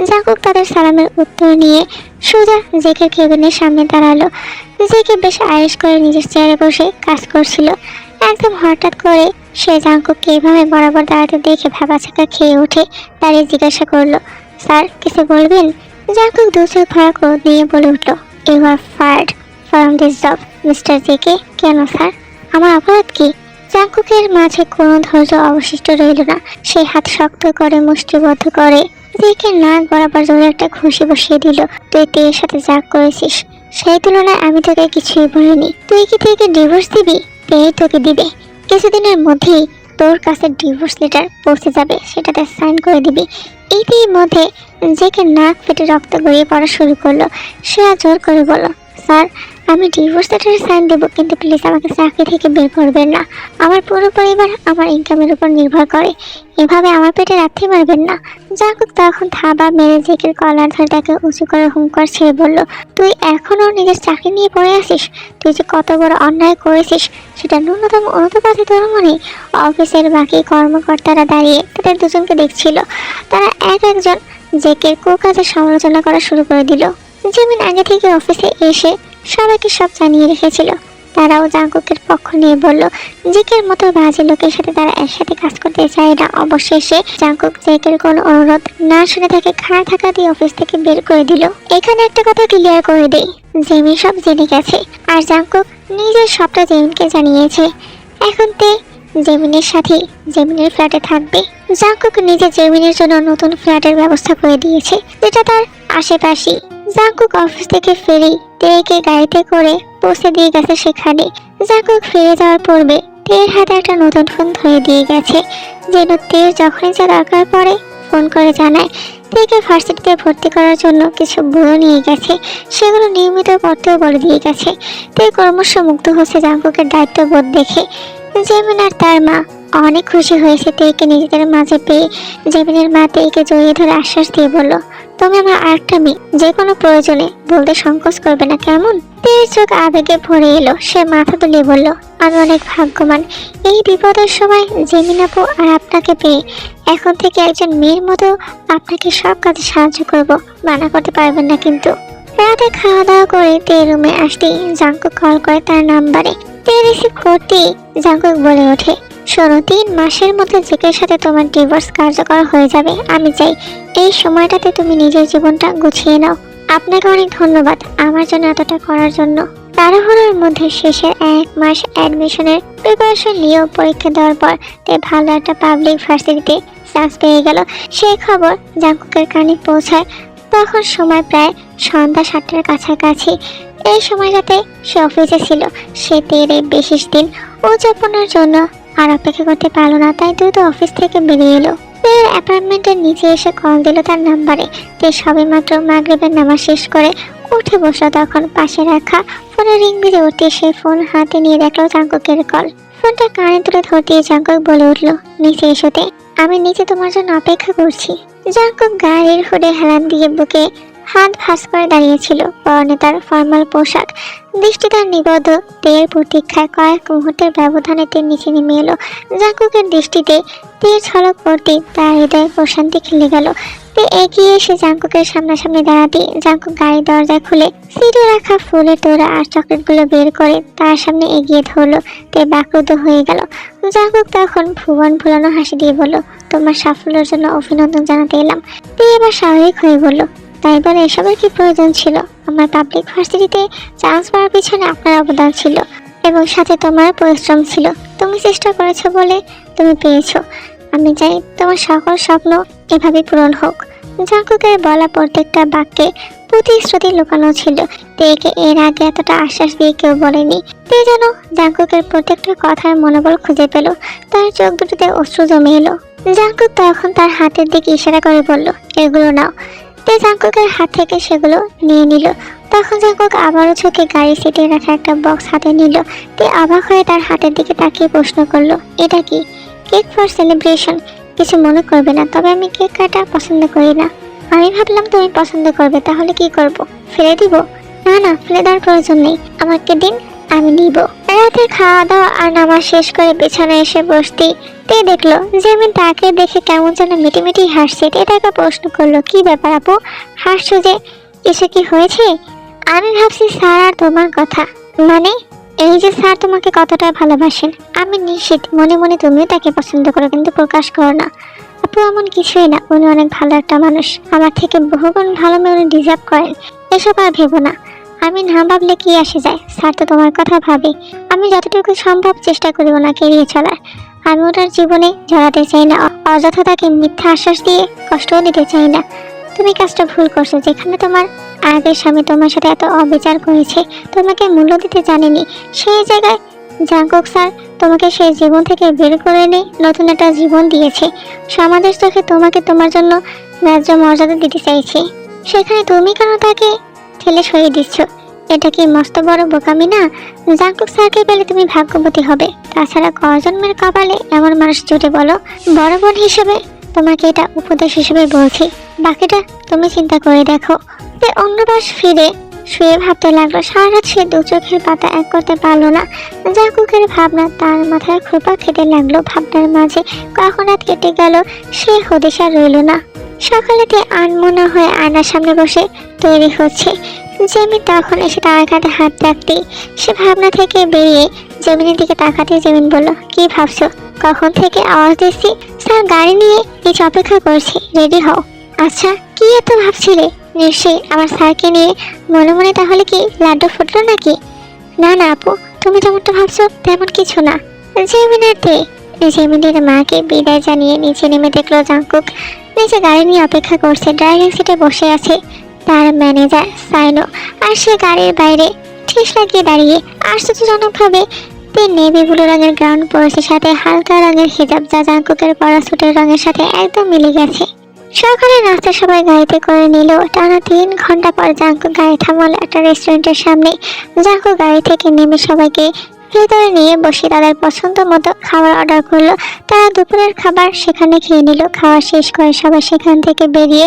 জাঙ্কুক তাদের সালামের উত্তর নিয়ে সোজা জেকের কেবিনের সামনে দাঁড়ালো। জেকে বেশ আয়েশ করে নিজের চেয়ারে বসে কাজ করছিল। একদম হঠাৎ করে সে জাঙ্কুককে এভাবে বরাবর দাঁড়াতে দেখে ভ্যাবাচাকা খেয়ে উঠে দাঁড়িয়ে জিজ্ঞাসা করলো, স্যার কিছু বলবেন? জাঙ্কুক দু চোখ ভরা ক্রোধ নিয়ে বলে উঠল, you are fired from this job mister JK. কেন স্যার, আমার অপরাধ কি? জাঙ্কুকের মাঝে কোনো ধৈর্য অবশিষ্ট রইল না। সে হাত শক্ত করে মুষ্টিবদ্ধ করে জেকের নাক বরাবর জোরে একটা ঘুষি বসিয়ে দিল। তুই তের সাথে যা করেছিস সেই তুলনায় আমি তোকে কিছুই বলিনি। তুই কি তেকে ডিভোর্স দিবি? তেই তোকে দিবে। কিছুদিনের মধ্যেই তোর কাছে ডিভোর্স লেটার পৌঁছে যাবে, সেটাতে সাইন করে দিবি। ইতিমধ্যে জেকে নাক ফেটে রক্ত গড়িয়ে পড়া শুরু করলো। সে জোর করে বলল, স্যার আমি ডিভোর্স লেটারে সাইন দেবো, কিন্তু প্লিজ আমাকে চাকরি থেকে বের করবেন না। আমার পুরো পরিবার আমার ইনকামের উপর নির্ভর করে, এভাবে আমার পেটে রাখতে পারবেন না। জাঙ্কুক তখন থাবা মেরে জেকের কলার ধরে তাকে উঁচু করে হুঙ্কার ছেড়ে বলল, তুই এখনো নিজের চাকরি নিয়ে পড়ে আসিস? তুই যে কত বড় অন্যায় করেছিস সেটা ন্যূনতম অনুপাতে তোর মনে? অফিসের বাকি কর্মকর্তারা দাঁড়িয়ে তাদের দুজনকে দেখছিল। তারা এক একজন জেকের কুকাজের সমালোচনা করা শুরু করে দিল। যেমন আগে থেকে অফিসে এসে সবাইকে সব জানিয়ে রেখেছিল। তারাও জাঙ্কুকের পক্ষ নিয়ে বলল, জেকের মতো বাজে লোকের সাথে তারা একসাথে কাজ করতে চায় না। অবশেষে জাঙ্কুক জেকের কোনো অনুরোধ না শুনে তাকে খাড়া থাকা দিয়ে অফিস থেকে বের করে দিল। এখানে একটা কথা ক্লিয়ার করে দেই, জেমি সব জেনে গেছে, আর জাঙ্কুক নিজের সবটা জেমিনকে জানিয়েছে। এখন তে জেমিনের সাথে জেমিনের ফ্ল্যাটে থাকবে। জাঙ্কুক নিজে জেমিনের জন্য নতুন ফ্ল্যাটের ব্যবস্থা করে দিয়েছে, যেটা তার আশেপাশে। জাঙ্কুক অফিস থেকে ফিরে তেকে গাড়িতে করে পৌঁছে দিয়ে গেছে সেখানে। জাঙ্কুক ফিরে যাওয়ার পূর্বে তের হাতে একটা নতুন ফোন ধরে দিয়ে গেছে, যেন তের যখনই যা দরকার পড়ে ফোন করে জানায়। তেকে ভার্সিটিতে ভর্তি করার জন্য কিছু বই নিয়ে গেছে, সেগুলো নিয়মিত পড়তেও বলে দিয়ে গেছে। তে ক্রমশ মুগ্ধ হচ্ছে জাঙ্কুকের দায়িত্ববোধ দেখে। জেমিন আর তার মা অনেক খুশি হয়েছে তেকে নিজেদের মাঝে পেয়ে। জেমিনের মা তেকে জড়িয়ে ধরে আশ্বাস দিয়ে বলল, তুমি আমার আরেকটা মেয়ে, যে কোনো প্রয়োজনে বলতে সংকোচ করবে না, কেমন? তের চোখ আবেগে ভরে এলো। সে মাথা তুলে বলল, আমি অনেক ভাগ্যবান এই বিপদের সময় জেমিন আপু আর আপনাকে পেয়ে। এখন থেকে একজন মেয়ের মতো আপনাকে সব কাজে সাহায্য করব, মানা করতে পারবেন না কিন্তু। রাতে খাওয়া দাওয়া করে তে রুমে আসতেই জাঙ্কুক কল করে তার নাম্বারে। তে রিসিভ করতেই জাঙ্কুক বলে ওঠে, শোনো, 3 মাসের মধ্যে জেকের সাথে তোমার ডিভোর্স কার্যকর হয়ে যাবে। আমি চাই এই সময়টাতে তুমি নিজের জীবনটা গুছিয়ে নাও। আপনাকে অনেক ধন্যবাদ আমার জন্য এতটা করার জন্য। তাড়াহুড়োর মধ্যে শেষের 1 মাস অ্যাডমিশনের প্রিপারেশন নিয়েও পরীক্ষা দেওয়ার পর তে ভালো একটা পাবলিক ভার্সিটিতে চান্স পেয়ে গেল। সেই খবর জাঙ্কুকের কানে পৌঁছায়। তখন সময় প্রায় সন্ধ্যা 7টার কাছাকাছি। এই সময়টাতে সে অফিসে ছিল। সে তের এই বিশেষ দিন উদযাপনের জন্য আর অপেক্ষা করতে পারলো না, তাই দ্রুত অফিস থেকে বেরিয়ে এলো। তের অ্যাপার্টমেন্টের নিচে এসে কল দিল তার নাম্বারে। তে সবেমাত্র মাগরিবের নামাজ শেষ করে উঠে বসলো, তখন পাশে রাখা ফোনে রিং বেজে উঠতে সে ফোন হাতে নিয়ে দেখলো জাঙ্কুকের কল। ফোনটা কানে তুলে ধরতেই জাঙ্কুক বলে উঠলো, নিচে এসোতে, আমি নিচে তোমার জন্য অপেক্ষা করছি। জাঙ্কুক গাড়ির হুডে হেলান দিয়ে বুকে হাত ভাঁজ করে দাঁড়িয়েছিল, পরনে তার ফর্মাল পোশাক। দৃষ্টি তার নিবদ্ধ। তের প্রতীক্ষায় কয়েক মুহূর্তের ব্যবধানে তে নিচে নেমে এলো। জাঙ্কুকের দৃষ্টিতে তের ঝলক পড়তে তার হৃদয়ে প্রশান্তি খেলে গেল। তে এগিয়ে এসে জাঙ্কুকের সামনাসামনি দাঁড়াতে জাঙ্কুক গাড়ির দরজা খুলে সিটে রাখা ফুলের তোড়া আর চকলেটগুলো বের করে তার সামনে এগিয়ে ধরলো। তে বাকরুদ্ধ হয়ে গেল। জাঙ্কুক তখন ভুবন ভুলানো হাসি দিয়ে বলল, তোমার সাফল্যের জন্য অভিনন্দন জানাতে এলাম। তে এবার স্বাভাবিক হয়ে বলল, তাই বলে এসবের কি প্রয়োজন ছিল? আমার পাবলিক ভার্সিটিতে চান্স পাওয়ার পিছনে আপনার অবদান ছিল এবং সাথে তোমার পরিশ্রম ছিল। তুমি চেষ্টা করেছো বলে তুমি পেয়েছো। আমি চাই তোমার সকল স্বপ্ন এভাবে পূরণ হোক। জাঙ্কুকের বলা প্রত্যেকটা বাক্যে প্রতিশ্রুতি লুকানো ছিল। তেকে এর আগে এতটা আশ্বাস দিয়ে কেউ বলেনি। তে যেন জাঙ্কুকের প্রত্যেকটা কথার মনোবল খুঁজে পেল। তার চোখ দুটোতে অশ্রু জমে এলো। জাঙ্কুক তখন তার হাতের দিকে ইশারা করে বলল, এগুলো নাও। তে জাঙ্কুকের হাত থেকে সেগুলো নিয়ে নিল। তখন জাঙ্কুক আবারও ঝুঁকে গাড়ির সিটে রাখা একটা বক্স হাতে নিল। তে অবাক হয়ে তার হাতের দিকে তাকিয়ে প্রশ্ন করলো, এটা কি? Cake for celebration. কিছু মনে করবে না, তবে আমি কেক কাটা পছন্দ করি না। আমি ভাবলাম তুমি পছন্দ করবে, তাহলে কি করব? ফেলে দিব? না না, ফেলে দেওয়ার প্রয়োজন নেই, আমাকে দিন, আমি নিব। রাতে খাওয়া দাওয়া আর নামাজ শেষ করে বিছানায় এসে বসতেই তে দেখলো জেমিন তাকে দেখে কেমন যেন মিটিমিটি হাসছে। তে তাকে প্রশ্ন করলো, কি ব্যাপার আপু, হাসছো যে? এসে কি হয়েছে? আমি ভাবছি স্যার আর তোমার কথা। মানে? এই যে স্যার তোমাকে কতটা ভালোবাসেন, আমি নিশ্চিত মনে মনে তুমিও তাকে পছন্দ করো, কিন্তু প্রকাশ করো না। আপু এমন কিছুই না, উনি অনেক ভালো একটা মানুষ, আমার থেকে বহুগুণ ভালো মেয়ে উনি ডিজার্ভ করেন। এসব আর ভেবো না। আমি না ভাবলে কি আসে যায়, স্যার তো তোমার কথা ভাবে। আমি যতটুকু সম্ভব চেষ্টা করি ওনাকে এড়িয়ে চলার। আমি ওনার জীবনে জড়াতে চাই না, অযথা তাকে মিথ্যা আশ্বাস দিয়ে কষ্টও দিতে চাই না। তুমি কাজটা ভুল করছো। যেখানে তোমার আগের স্বামী তোমার সাথে এত অবিচার করেছে, তোমাকে মূল্য দিতে জানেনি, সেই জায়গায় জাঙ্কুক স্যার তোমাকে সেই জীবন থেকে বের করে এনে নতুন একটা জীবন দিয়েছে। সমাজের চোখে তোমাকে তোমার জন্য ন্যায্য মর্যাদা দিতে চাইছে, সেখানে তুমি কেন তাকে ঠেলে সরিয়ে দিচ্ছ? এটা কি মস্ত বড় বোকামি না? জাঙ্কুক স্যারকে পেলে তুমি ভাগ্যবতী হবে। তাছাড়া কজন্মের কপালে এমন মানুষ জুটে বলো? বড় বোন হিসেবে তোমাকে এটা উপদেশ হিসেবে বলছি, বাকিটা তুমি চিন্তা করে দেখো। তে অন্য পাশ ফিরে শুয়ে ভাবতে লাগলো। সারা রাত সে দু চোখের পাতা এক করতে পারলো না। জাঙ্কুকের ভাবনা তার মাথায় খোঁপা খেতে লাগলো। ভাবনার মাঝে কখন রাত কেটে গেল সে হদিশা রইল না। সকালেতে আনমনা হয়ে আয়নার সামনে বসে তৈরি হচ্ছে। জেমিন তখন এসে তার কাঁধে হাত রাখতেই সে ভাবনা থেকে বেরিয়ে জেমিনের দিকে তাকাতে জেমিন বলল, কি ভাবছো? কখন থেকে আওয়াজ দিচ্ছি স্যার গাড়ি নিয়ে নিচে অপেক্ষা করছি, রেডি হও। আচ্ছা, কি এত ভাবছিলে? নিশ্চয়ই আমার স্যারকে নিয়ে মনে মনে। তাহলে কি লাড্ডু ফুটলো নাকি? না না আপু, তুমি যেমনটা ভাবছো তেমন কিছু না। জেমিনের মাকে বিদায় জানিয়ে নিচে নেমে দেখলো জাঙ্কুক নিচে গাড়ি নিয়ে অপেক্ষা করছে। ড্রাইভিং সিটে বসে আছে তার ম্যানেজার সাইনো, আর সে গাড়ির বাইরে ঠেস লাগিয়ে দাঁড়িয়ে। আশ্চর্যজনকভাবে নেভি ব্লু রঙের গ্রাউন্ড পরেছে, সাথে হালকা রঙের হিজাব, যা জাঙ্কুকের পরা স্যুটের রঙের সাথে একদম মিলে গেছে। সকালে নাস্তা সবাই গাড়িতে করে নিল। টানা 3 ঘন্টা পর জাঙ্কুক গাড়ি থামালো একটা রেস্টুরেন্টের সামনে। জাঙ্কুক গাড়ি থেকে নেমে সবাইকে ভেতরে নিয়ে বসে তাদের পছন্দ মতো খাবার অর্ডার করলো। তারা দুপুরের খাবার সেখানে খেয়ে নিল। খাওয়া শেষ করে সবাই সেখান থেকে বেরিয়ে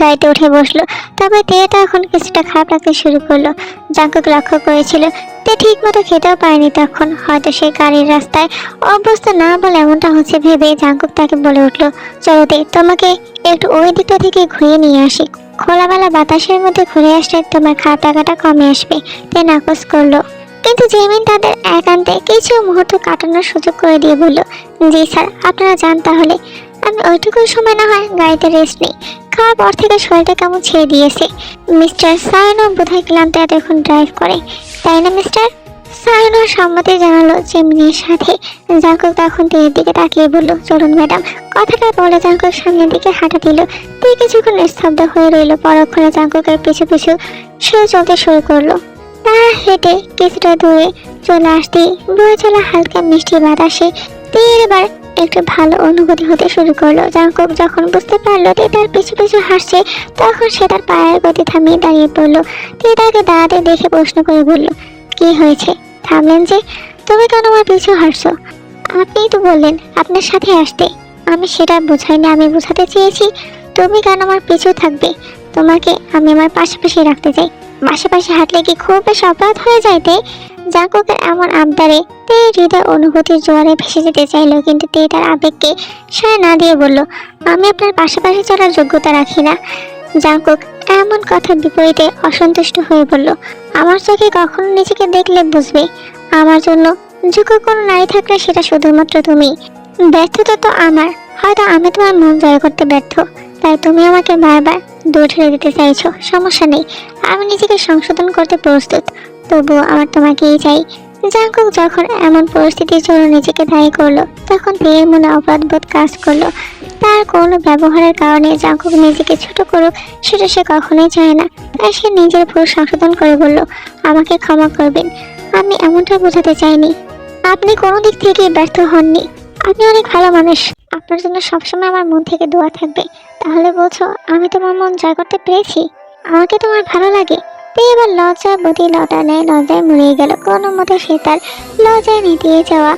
গাড়িতে উঠে বসলো। তবে তেটা এখন কিছুটা খারাপ লাগতে শুরু করলো। জাঙ্কুক লক্ষ্য করেছিল তে ঠিক মতো খেতেও পারেনি তখন। হয়তো সে গাড়ির রাস্তায় অভ্যস্ত না বলে এমনটা হচ্ছে ভেবে জাঙ্কুক তাকে বলে উঠলো, চলো তে, তোমাকে একটু ওই দিকটা থেকে ঘুরিয়ে নিয়ে আসি। খোলামেলা বাতাসের মধ্যে ঘুরে আসলে তোমার খাওয়া টাকাটা কমে আসবে। তে নাকচ করলো, কিন্তু জেমিন তাদের একান্তে কিছু মুহূর্ত কাটানোর সুযোগ করে দিয়ে বলল, জি স্যার, আপনারা যান তাহলে। আমি ওইটুকুই সময় না হয় গাড়িতে রেস্ট নেই। খাওয়ার পর থেকে শরীরটা কেমন ছেড়ে দিয়েছে। মিস্টার সায়নো বোধহয় ক্লান্ত এতক্ষণ ড্রাইভ করে, তাই না মিস্টার? সায়নো সম্মতি জানালো জেমিনের সাথে। জাঙ্কুক তখন তের দিকে তাকিয়ে বলল, চলুন ম্যাডাম। কথাটা বলে জাঙ্কুক সামনের দিকে হাঁটা দিল। তে কিছুক্ষণ স্তব্ধ হয়ে রইল। পরক্ষণে জাঙ্কুকের পিছু পিছু সে চলতে শুরু করলো। তারা হেঁটে কিছুটা দূরে চলে আসতেই বয়ে চলা হালকা মিষ্টি বাতাসে তের এবার একটু ভালো অনুভূতি হতে শুরু করলো। জাঙ্কুক যখন বুঝতে পারলো তে তার পিছু পিছু হাসছে, তখন সে তার পায়ের গতি থামিয়ে দাঁড়িয়ে পড়লো। তে তাকে দাঁড়াতে দেখে প্রশ্ন করে বলল, কি হয়েছে, থামলেন যে? তুমি কেন আমার পিছু হাসছো? আপনিই তো বললেন আপনার সাথে আসতে। আমি সেটা বোঝাইনি, আমি বোঝাতে চেয়েছি তুমি কেন আমার পিছু থাকবে? তোমাকে আমি আমার পাশাপাশি রাখতে চাই। পাশাপাশি হাঁটলে কি খুব বেশ অপরাধ হয়ে যাইতে? জাঙ্কুকের এমন আবদারে তে হৃদয় অনুভূতির জোয়ারে ভেসে যেতে চাইলো, কিন্তু তে তার আবেগকে সায় না দিয়ে বলল, আমি আপনার পাশাপাশি চলার যোগ্যতা রাখি না। জাঙ্কুক এমন কথা বিপরীতে অসন্তুষ্ট হয়ে বলল, আমার চোখে কখনো নিজেকে দেখলে বুঝবে আমার জন্য যোগ্য কোনো নারী থাকলে সেটা শুধুমাত্র তুমি। ব্যর্থতা তো আমার, হয়তো আমি তোমার মন জয় করতে ব্যর্থ, তাই তুমি আমাকে বারবার দূর ঠেলে দিতে চাইছো। সমস্যা নেই, আমি নিজেকে সংশোধন করতে প্রস্তুত, তবুও আমার তোমাকেই চাই। জাঙ্কুক যখন এমন পরিস্থিতির জন্য নিজেকে দায়ী করলো, তখন তের মনে অপরাধবোধ কাজ করলো। তার কোনো ব্যবহারের কারণে জাঙ্কুক নিজেকে ছোট করুক সেটা সে কখনোই চায় না। তাই সে নিজের ভুল সংশোধন করে বলল, আমাকে ক্ষমা করবেন, আমি এমনটা বোঝাতে চাইনি। আপনি কোনো দিক থেকে ব্যর্থ হননি, আপনি অনেক ভালো মানুষ। আপনার জন্য সবসময় আমার মন থেকে দোয়া থাকবে। তাহলে বলছো আমি তোমার মন জয় করতে পেরেছি? আমাকে তোমার ভালো লাগে? তো এবার লজ্জার প্রতি লতা নেয়, লজ্জায় মরিয়ে গেল। কোনো মতে সে তার লজ্জায় নিতিয়ে যাওয়া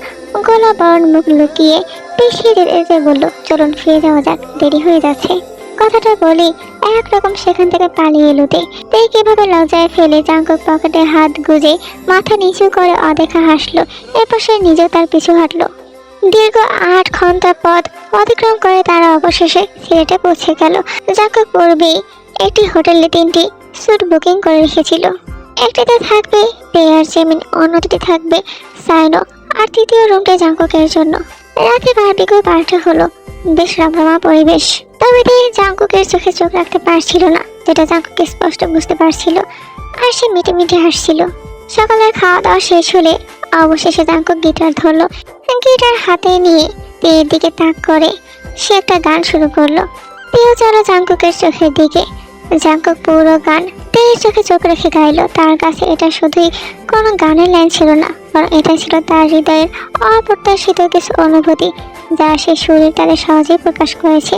গলা বরণ মুখ লুকিয়ে পিছিয়ে যেতে বলল, চলুন ফিরে যাওয়া যাক, দেরি হয়ে যাচ্ছে। কথাটা বলি একরকম সেখান থেকে পালিয়ে এলোতে তে কিভাবে লজ্জায় ফেলে জাঙ্কুক পকেটে হাত গুজে মাথা নিচু করে অদেখা হাসলো। এরপর সে নিজেও তার পিছু হাঁটলো। দীর্ঘ 8 ঘন্টা পথ অতিক্রম করে তারা অবশেষে সিলেটে পৌঁছে গেল। জাঙ্কুক পূর্বেই একটি হোটেলে 3টি স্যুট বুকিং করে রেখেছিল। একটিতে থাকবে পেয়ার জেমিন, অন্যটিতে থাকবে সাইনো, আর তৃতীয় রুমটা জাঙ্কুকের জন্য। রাতে বারবিকিউ পার্টি হলো, বেশ রমরমা পরিবেশ। তবে তে জাঙ্কুকের চোখে চোখ রাখতে পারছিল না, যেটা জাঙ্কুক স্পষ্ট বুঝতে পারছিল, আর সে মিটে মিটে হাসছিল। সকালের খাওয়া দাওয়া শেষ হলে অবশেষে জাঙ্কুক গিটার ধরলো। গিটার হাতে নিয়ে তের দিকে তাক করে সে একটা গান শুরু করলো। তেও চলো জাঙ্কুকের চোখের দিকে। জাঙ্কুক পুরো গান তের চোখে চোখ রেখে গাইলো। তার কাছে এটা শুধুই কোনো গানের লাইন ছিল না, বরং এটা ছিল তার হৃদয়ের অপ্রত্যাশিত কিছু অনুভূতি, যা সে সুরের তালে সহজেই প্রকাশ করেছে।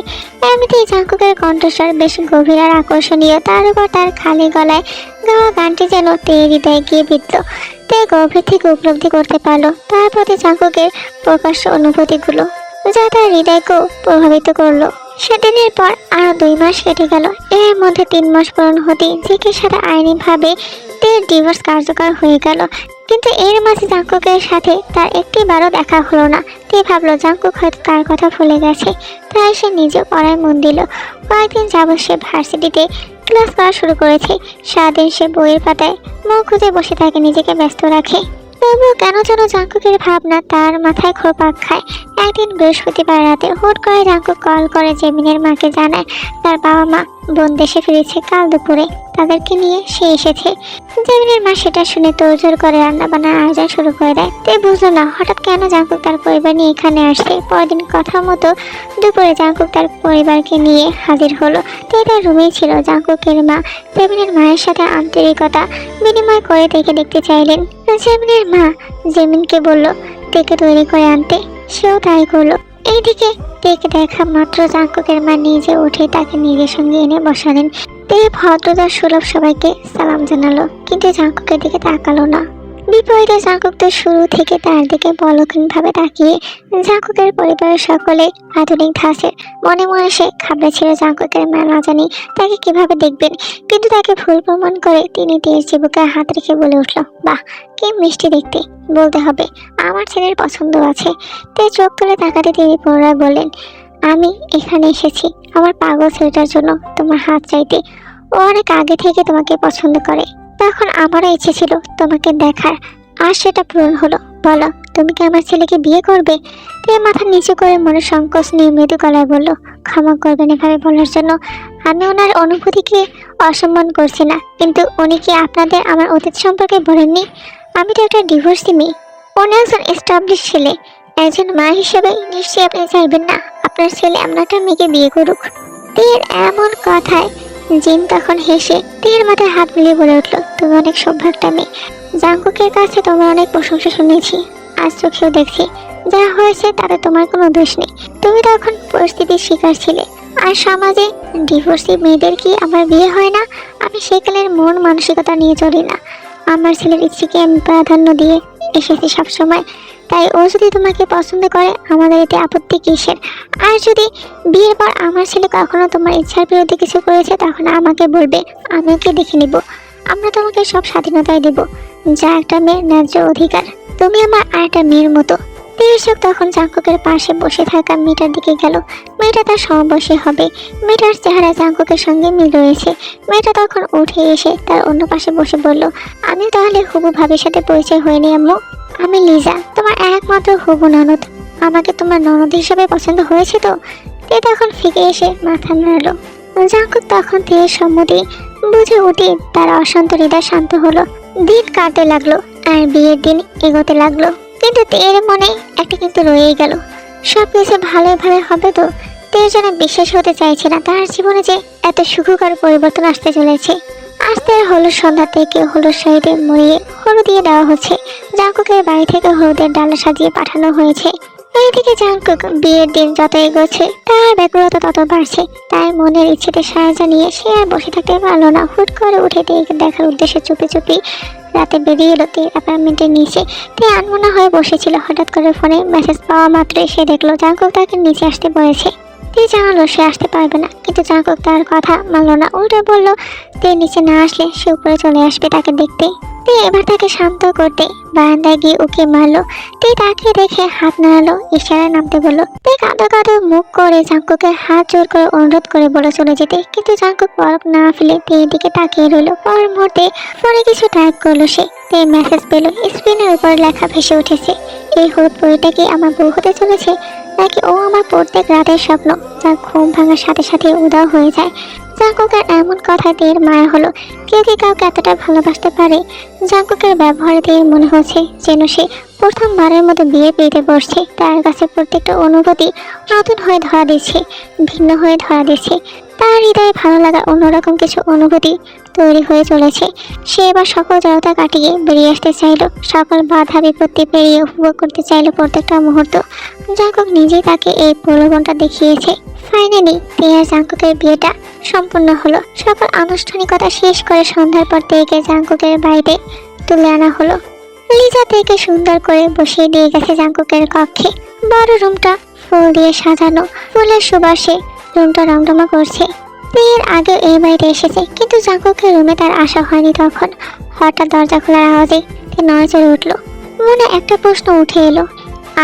এমনিতেই জাঙ্কুকের কণ্ঠস্বর বেশ গভীর আর আকর্ষণীয়, তার উপর তার খালি গলায় গাওয়া গানটি যেন তের হৃদয়ে গিয়ে বিঁধল। তে গভীর থেকে উপলব্ধি করতে পারলো তার প্রতি জাঙ্কুকের প্রকাশ্য অনুভূতিগুলো, যা তার হৃদয়কেও প্রভাবিত করলো। সেদিনের পর আরো 2 মাস কেটে গেল। এর মধ্যে 3 মাস পূরণ হতে জিকের সাথে আইনিভাবে তের ডিভোর্স কার্যকর হয়ে গেল। কিন্তু এর মাঝে জাঙ্কুকের সাথে তার একটিবারও দেখা হলো না। তে ভাবলো জাঙ্কুক হয়তো তার কথা ভুলে গেছে, তাই সে নিজেও পড়ায় মন দিল। কয়েকদিন যাবৎ সে ভার্সিটিতে ক্লাস করা শুরু করেছে। সারাদিন সে বইয়ের পাতায় মুখ খুঁজে বসে থাকে, নিজেকে ব্যস্ত রাখে। তবুও কেন যেন জাঙ্কুকের ভাবনা তার মাথায় ঘোরপাক খায়। একদিন বৃহস্পতিবার রাতে হুট করে জাঙ্কুক কল করে জেমিনের মাকে জানায় তার বাবা মা বোন দেশে ফিরেছে কাল দুপুরে, তাদেরকে নিয়ে সে এসেছে। জেমিনের মা সেটা শুনে তোড়জোড় করে রান্না বান্নার আয়োজন শুরু করে দেয়। তে বুঝলো না হঠাৎ কেন জাঙ্কুক তার পরিবার নিয়ে এখানে আসছে। পরদিন কথা মতো দুপুরে জাঙ্কুক তার পরিবারকে নিয়ে হাজির হলো। তে তার রুমেই ছিল। জাঙ্কুকের মা জেমিনের মায়ের সাথে আন্তরিকতা বিনিময় করে দেখতে চাইলেন। জেমিনের মা জেমিনকে বলল তেকে তৈরি করে আনতে, সেও তাই করলো। এইদিকে তেকে দেখা মাত্র জাঙ্কুকের মা নিজে উঠে তাকে নিজের সঙ্গে এনে বসালেন। তে ভদ্রতার সুলভ সবাইকে সালাম জানালো, কিন্তু জাঙ্কুকের দিকে তাকালো না। বিপরীতে জাঙ্কুক তো শুরু থেকে তার দিকে পলকহীনভাবে তাকিয়ে। জাঙ্কুকের পরিবারের সকলে আধুনিক ধাঁচের। মনে মনে সে খাবড়ে ছিল জাঙ্কুকের মা না জানি তাকে কিভাবে দেখবেন, কিন্তু তাকে ভুল প্রমাণ করে তিনি তের চিবুকে হাত রেখে বলে উঠল, বাহ কি মিষ্টি দেখতে, বলতে হবে আমার ছেলের পছন্দ আছে। তে চোখ তুলে তাকাতে তিনি পুনরায় বললেন, আমি এখানে এসেছি আমার পাগল ছেলেটার জন্য তোমার হাত চাইতে। ও অনেক আগে থেকে তোমাকে পছন্দ করে, তখন আমারও ইচ্ছে ছিল তোমাকে দেখার, আর সেটা পূরণ হলো। বলো তুমি কি আমার ছেলেকে বিয়ে করবে? তে মাথা নিচু করে মনে সংকোচ নিয়ে মৃদু গলায় বলল, ক্ষমা করবেন এভাবে বলার জন্য, আমি ওনার অনুভূতিকে অসম্মান করছি না, কিন্তু উনি কি আপনাদের আমার অতীত সম্পর্কে বলেননি? আমি তো একটা ডিভোর্সি মেয়ে, উনি একজন এস্টাবলিশ ছেলে। একজন মা হিসেবে নিশ্চয়ই আপনি চাইবেন না আপনার ছেলে এমন একটা মেয়েকে বিয়ে করুক। তের এমন কথায় জিন তখন হেসে তের মাথায় হাত মিলিয়ে বলে উঠল, তুমি অনেক সৌভাগ্য মেয়ে। জাঙ্কুকের কাছে তোমার অনেক প্রশংসা শুনেছি, আজ চোখেও দেখছি যা হয়েছে তাতে তোমার কোনো দোষ নেই। তুমি তখন পরিস্থিতির শিকার ছিলে। আর সমাজে ডিভোর্সি মেয়েদের কি আমার বিয়ে হয় না? আমি সেকালের মন মানসিকতা নিয়ে চলি না। আমার ছেলের ইচ্ছেকে আমি প্রাধান্য দিয়ে এসেছি সবসময়। তাই ও যদি তোমাকে পছন্দ করে আমাদের এতে আপত্তি কিসের? আর যদি বিয়ের পর আমার ছেলে কখনো তোমার ইচ্ছার বিরুদ্ধে কিছু করেছে তখন আমাকে বলবে, আমি ওকে দেখে নিব। আমরা তোমাকে সব স্বাধীনতায় দেব, যা একটা মেয়ের ন্যায্য অধিকার। তুমি আমার আর একটা মেয়ের মতো। তির্যক তখন জাঙ্কুকের পাশে বসে থাকা মেয়েটার দিকে গেল। মেয়েটা তার সমবয়সী হবে। মেয়েটার চেহারা জাঙ্কুকের সঙ্গে মিল রয়েছে। মেয়েটা তখন উঠে এসে তার অন্য পাশে বসে বলল, আমি তাহলে হবু ভাবির সাথে পরিচয় হয়নি আম্মু? আমি লিজা, তোমার একমাত্র হবু ননদ। আমাকে তোমার ননদ হিসেবে পছন্দ হয়েছে তো? তে তখন ফিকে এসে মাথা নাড়ল। জাঙ্কুক তখন তের সম্মতি বুঝে উঠে তার অশান্ত হৃদয় শান্ত হলো। দিন কাটতে লাগলো আর বিয়ের দিন এগোতে লাগলো। কিন্তু তের মনে একটা কিন্তু রয়েই গেল, সবকিছু ভালোই ভালো হবে তো? তের যেন বিশ্বাস হতে চাইছে না তার জীবনে যে এত সুখকর পরিবর্তন আসতে চলেছে। আস্তে হলুদ সন্ধ্যা থেকে হলুদ শাড়িতে মরিয়ে হলুদ দিয়ে দেওয়া হচ্ছে। জাঙ্কুকের বাড়ি থেকে হলুদের ডালা সাজিয়ে পাঠানো হয়েছে। এইদিকে জাঙ্কুক বিয়ের দিন যত এগোচ্ছে তার ব্যাকুলতা তত বাড়ছে। তার মনের ইচ্ছেতে সাড়া জানিয়ে সে আর বসে থাকতে পারলো না। হুট করে উঠে তেকে দেখার উদ্দেশ্যে চুপি চুপি রাতে বেরিয়ে এলো তের অ্যাপার্টমেন্টের নিচে। তে আনমনা হয়ে বসেছিল। হঠাৎ করে ফোনে মেসেজ পাওয়া মাত্রই সে দেখলো জাঙ্কুক তাকে নিচে আসতে বলেছে। তে জানালো সে আসতে পারবে না, কিন্তু জাঙ্কুক তার কথা মানলো না। উল্টে বলল তে নিচে না আসলে সে উপরে চলে আসবে তাকে দেখতে। তে এবার তাকে শান্ত করতে বারান্দায় গিয়ে উকি মারলো। তে তাকে দেখে হাত নাড়ালো, ইশারায় নামতে বললো। তে কাঁদো কাঁদো মুখ করে জাঙ্কুকের হাত জোর করে অনুরোধ করে বলে চলে যেতে, কিন্তু জাঙ্কুক পলক না ফেলে তের দিকে তাকিয়ে রইল। পরের মুহূর্তে ফোনে কিছু টাইপ করলো সে। তে মেসেজ পেল। স্ক্রিনের উপর লেখা ভেসে উঠেছে, এই হলুদ পরিটা কি আমার বউ হতে চলেছে, নাকি ও আমার প্রত্যেক রাতের স্বপ্ন যা ঘুম ভাঙার সাথে সাথে উদাও হয়ে যায়। জাঙ্কুকের এমন কথায় তের মায়া হলো। কেউ কি কাউকে এতটা ভালোবাসতে পারে? জাঙ্কুকের ব্যবহারে তের মনে হচ্ছে যেন সে প্রথমবারের মতো বিয়ে পেতে বসছে। তার কাছে প্রত্যেকটা অনুভূতি নতুন হয়ে ধরা দিচ্ছে, ভিন্ন হয়ে ধরা দিচ্ছে। তার হৃদয়ে ভালো লাগা অন্যরকম কিছু অনুভূতি তৈরি হয়ে চলেছে। সে এবার সকল জড়তা কাটিয়ে বেরিয়ে আসতে চাইল, সকল বাধা বিপত্তি পেরিয়ে উপভোগ করতে চাইল প্রত্যেকটা মুহূর্ত। জাঙ্কুক নিজেই তাকে এই প্রলোভনটা দেখিয়েছে। ফাইনালি তে আর জাঙ্কুকের বিয়েটা সম্পূর্ণ হলো। সকল আনুষ্ঠানিকতা শেষ করে সন্ধ্যার পর তেকে জাঙ্কুকের বাড়িতে তুলে আনা হলো। লিজা তেকে সুন্দর করে বসিয়ে দিয়ে গেছে জাঙ্কুকের কক্ষে। বড় রুমটা ফুল দিয়ে সাজানো, ফুলের সুবাসে রুমটা রমরমা করছে। বিয়ের আগে এই বাড়িতে এসেছে, কিন্তু জাঙ্কুকের রুমে তার আসা হয়নি। তখন হঠাৎ দরজা খোলার আওয়াজে তে নড়ে চড়ে উঠলো। মনে একটা প্রশ্ন উঠে এলো,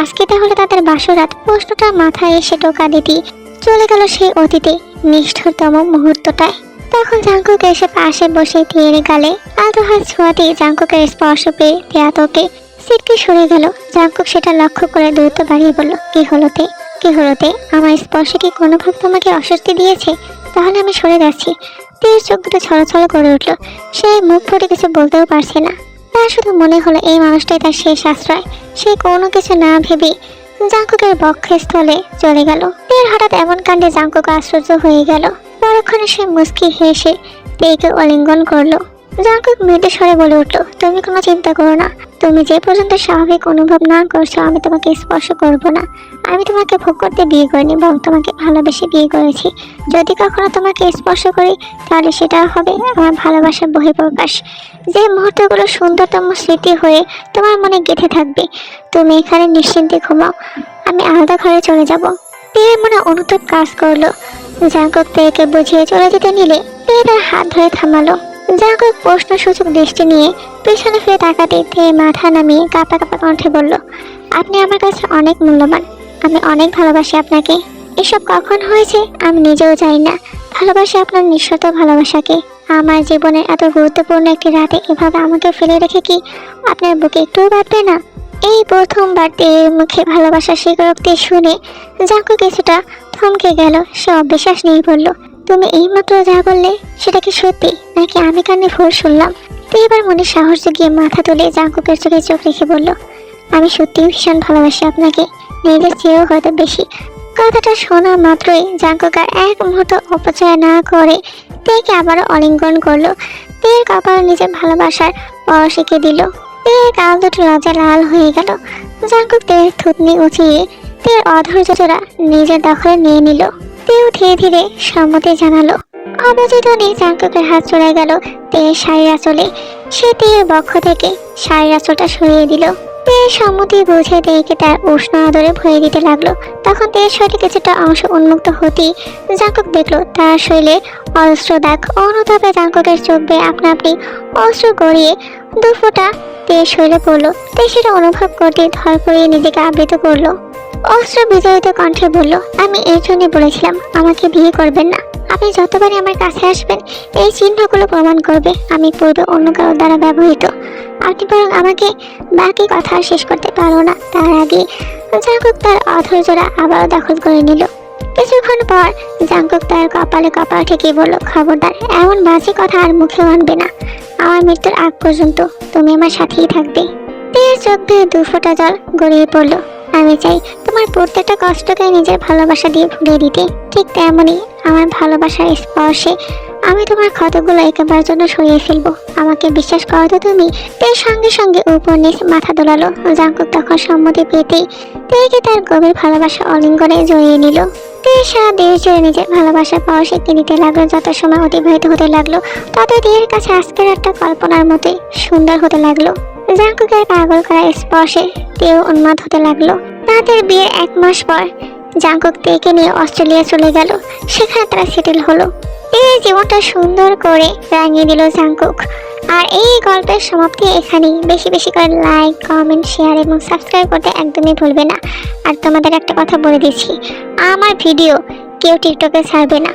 আজকে তাহলে তাদের বাসরাত? প্রশ্নটা মাথায় এসে টোকা দিতেই চলে গেল সেই অতীতে নিষ্ঠুরতম মুহূর্তটায়। তখন জাঙ্কুক এসে পাশে বসে তের গালে আলতো হাত ছোঁয়াতে জাঙ্কুকের স্পর্শ পেয়ে তে আতকে সিটকে সরে গেল। জাঙ্কুক সেটা লক্ষ্য করে দ্রুত বাড়িয়ে বলল, কি হলো তে? কি হলো তে? আমার স্পর্শে কি কোনোভাবে তোমাকে অস্বস্তি দিয়েছে? তাহলে আমি সরে যাচ্ছি। তের চোখ দুটো ছলছল করে উঠল। সে মুখ ফুটে কিছু বলতেও পারছে না। তার শুধু মনে হলো এই মানুষটাই তার শেষ আশ্রয়। সে কোনো কিছু না ভেবে জাঙ্কুকের বক্ষস্থলে চলে গেল। তের হঠাৎ এমন কাণ্ডে জাঙ্কুক আশ্চর্য হয়ে গেল। পরক্ষণে সে মুচকি হেসে তেকে আলিঙ্গন করলো। জাঙ্কুক মৃদু স্বরে বলে উঠল, তুমি কোনো চিন্তা করো না। তুমি যে পর্যন্ত স্বাভাবিক অনুভব না করছো আমি তোমাকে স্পর্শ করব না। আমি তোমাকে ভোগ করতে বিয়ে করিনি, বরং তোমাকে ভালোবেসে বিয়ে করেছি। যদি কখনো তোমাকে স্পর্শ করি তাহলে সেটা হবে আমার ভালোবাসার বহিঃপ্রকাশ, যে মুহূর্তগুলো সুন্দরতম স্মৃতি হয়ে তোমার মনে গেঁথে থাকবে। তুমি এখানে নিশ্চিন্তে ঘুমাও, আমি আলাদা ঘরে চলে যাব। তের মনে অনুতাপ কাজ করলো। জাঙ্কুক তেকে বুঝিয়ে চলে যেতে নিলে তে তার হাত ধরে থামালো। জাঙ্কুক প্রশ্নসূচক দৃষ্টি নিয়ে পেছনে ফিরে তাকাতে তে মাথা নামিয়ে কাঁপা কাঁপা কণ্ঠে বলল, আপনি আমার কাছে অনেক মূল্যবান। আমি অনেক ভালোবাসি আপনাকে। এসব কখন হয়েছে আমি নিজেও জানি না। ভালোবাসি আপনার নিঃশর্ত ভালোবাসাকে। আমার জীবনের এত গুরুত্বপূর্ণ একটি রাতে এভাবে আমাকে ফেলে রেখে কি আপনার বুকে একটুও বাঁধবে না? এই প্রথমবার তের মুখে ভালোবাসার স্বীকারোক্তি শুনে জাঙ্কুক কিছুটা থমকে গেল। সে অবিশ্বাস নিয়ে বলল, তুমি এইমাত্র যা বললে সেটা কি সত্যি, নাকি আমি কানে ভুল শুনলাম? তে এবার মনে সাহস জুগিয়ে মাথা তুলে জাঙ্কুকের চোখে চোখ রেখে বলল, আমি সত্যিই ভীষণ ভালোবাসি আপনাকে, নিজের চেয়েও হয়তো বেশি। কথাটা শোনা মাত্রই জাঙ্কুক আর এক মুহূর্ত অপচয় না করে তেকে আবারও আলিঙ্গন করলো। তের কপাল নিজের ভালোবাসার পরশিকে দিল। তেয়ের গাল দুটো লজ্জা লাল হয়ে গেল। জাঙ্কুক তেয়ের থুতনি উঁচিয়ে তেয়ের অধৈর্যটা নিজের দখলে নিয়ে নিল। তেও ধীরে ধীরে সম্মতি জানালো। অবচেতনে জাঙ্কুকের হাত চলে গেল তেয়ের শাড়ির আঁচলে। সে তেয়ের বক্ষ থেকে শাড়ির আঁচলটা সরিয়ে দিল। তেয়ের সম্মতি বুঝে তেয়েকে তার উষ্ণ আদরে ভরিয়ে দিতে লাগলো। তখন তেয়ের শরীরে কিছুটা অংশ উন্মুক্ত হতেই জাঙ্কুক দেখলো তার শরীরে অস্ত্র দাগ। অনুতাপে জাঙ্কুকের চোখ বেয়ে আপনা আপনি অস্ত্র গড়িয়ে দুফোঁটা তেয়ের শরীরে পড়লো। তে সেটা অনুভব করতে ধর করিয়ে নিজেকে আবৃত করলো। অস্ত্র বিজড়িত কণ্ঠে বলল, আমি এর জন্য বলেছিলাম আমাকে বিয়ে করবেন না। আপনি যতবারই আমার কাছে আসবেন এই চিহ্নগুলো প্রমাণ করবে আমি পূর্বে অন্য কারোর দ্বারা ব্যবহৃত। আপনি বরং আমাকে বাকি কথা শেষ করতে পারো না। তার আগে জাঙ্কুক তার অধৈর্যরা আবারও দখল করে নিল। কিছুক্ষণ পর জাঙ্কুক তার কপালে কপাল ঠেকিয়ে বলল, খবরদার এমন বাজে কথা আর মুখেও আনবে না। আমার মৃত্যুর আগ পর্যন্ত তুমি আমার সাথেই থাকবে। তেয়ের চোখ দিয়ে দুফোঁটা জল গড়িয়ে পড়ল। আমি চাই তোমার প্রত্যেকটা কষ্টকে নিজের ভালোবাসা দিয়ে ভুলিয়ে দিতে। ঠিক তেমনই আমার ভালোবাসার স্পর্শে আমি তোমার ক্ষতগুলো একেবারের জন্য সরিয়ে ফেলবো। আমাকে বিশ্বাস করো তো তুমি? তের সঙ্গে সঙ্গে উপর নিচ মাথা দোলালো। জাঙ্কুক তখন সম্মতি পেতেই তেকে তার গভীর ভালোবাসা অলিঙ্গনে জড়িয়ে নিল। তে সারা দেশ জুড়ে নিজের ভালোবাসার পরশিতে নিতে লাগলো। যত সময় অতিবাহিত হতে লাগলো তত তের কাছে আজকের একটা কল্পনার মতোই সুন্দর হতে লাগলো। জাঙ্কুকের পাগল করা স্পর্শে তেও উন্মাদ হতে লাগলো। তাদের বিয়ের 1 মাস পর জাঙ্কুক তেকে নিয়ে অস্ট্রেলিয়া চলে গেল। সেখানে তারা সেটেল হলো। এই জীবনটা সুন্দর করে রাঙিয়ে দিল জাঙ্কুক। আর এই গল্পের সমাপ্তি এখানেই। বেশি বেশি করে লাইক, কমেন্ট, শেয়ার এবং সাবস্ক্রাইব করতে একদমই ভুলবে না। আর তোমাদের একটা কথা বলে দিচ্ছি, আমার ভিডিও কেউ টিকটকে ছাড়বে না।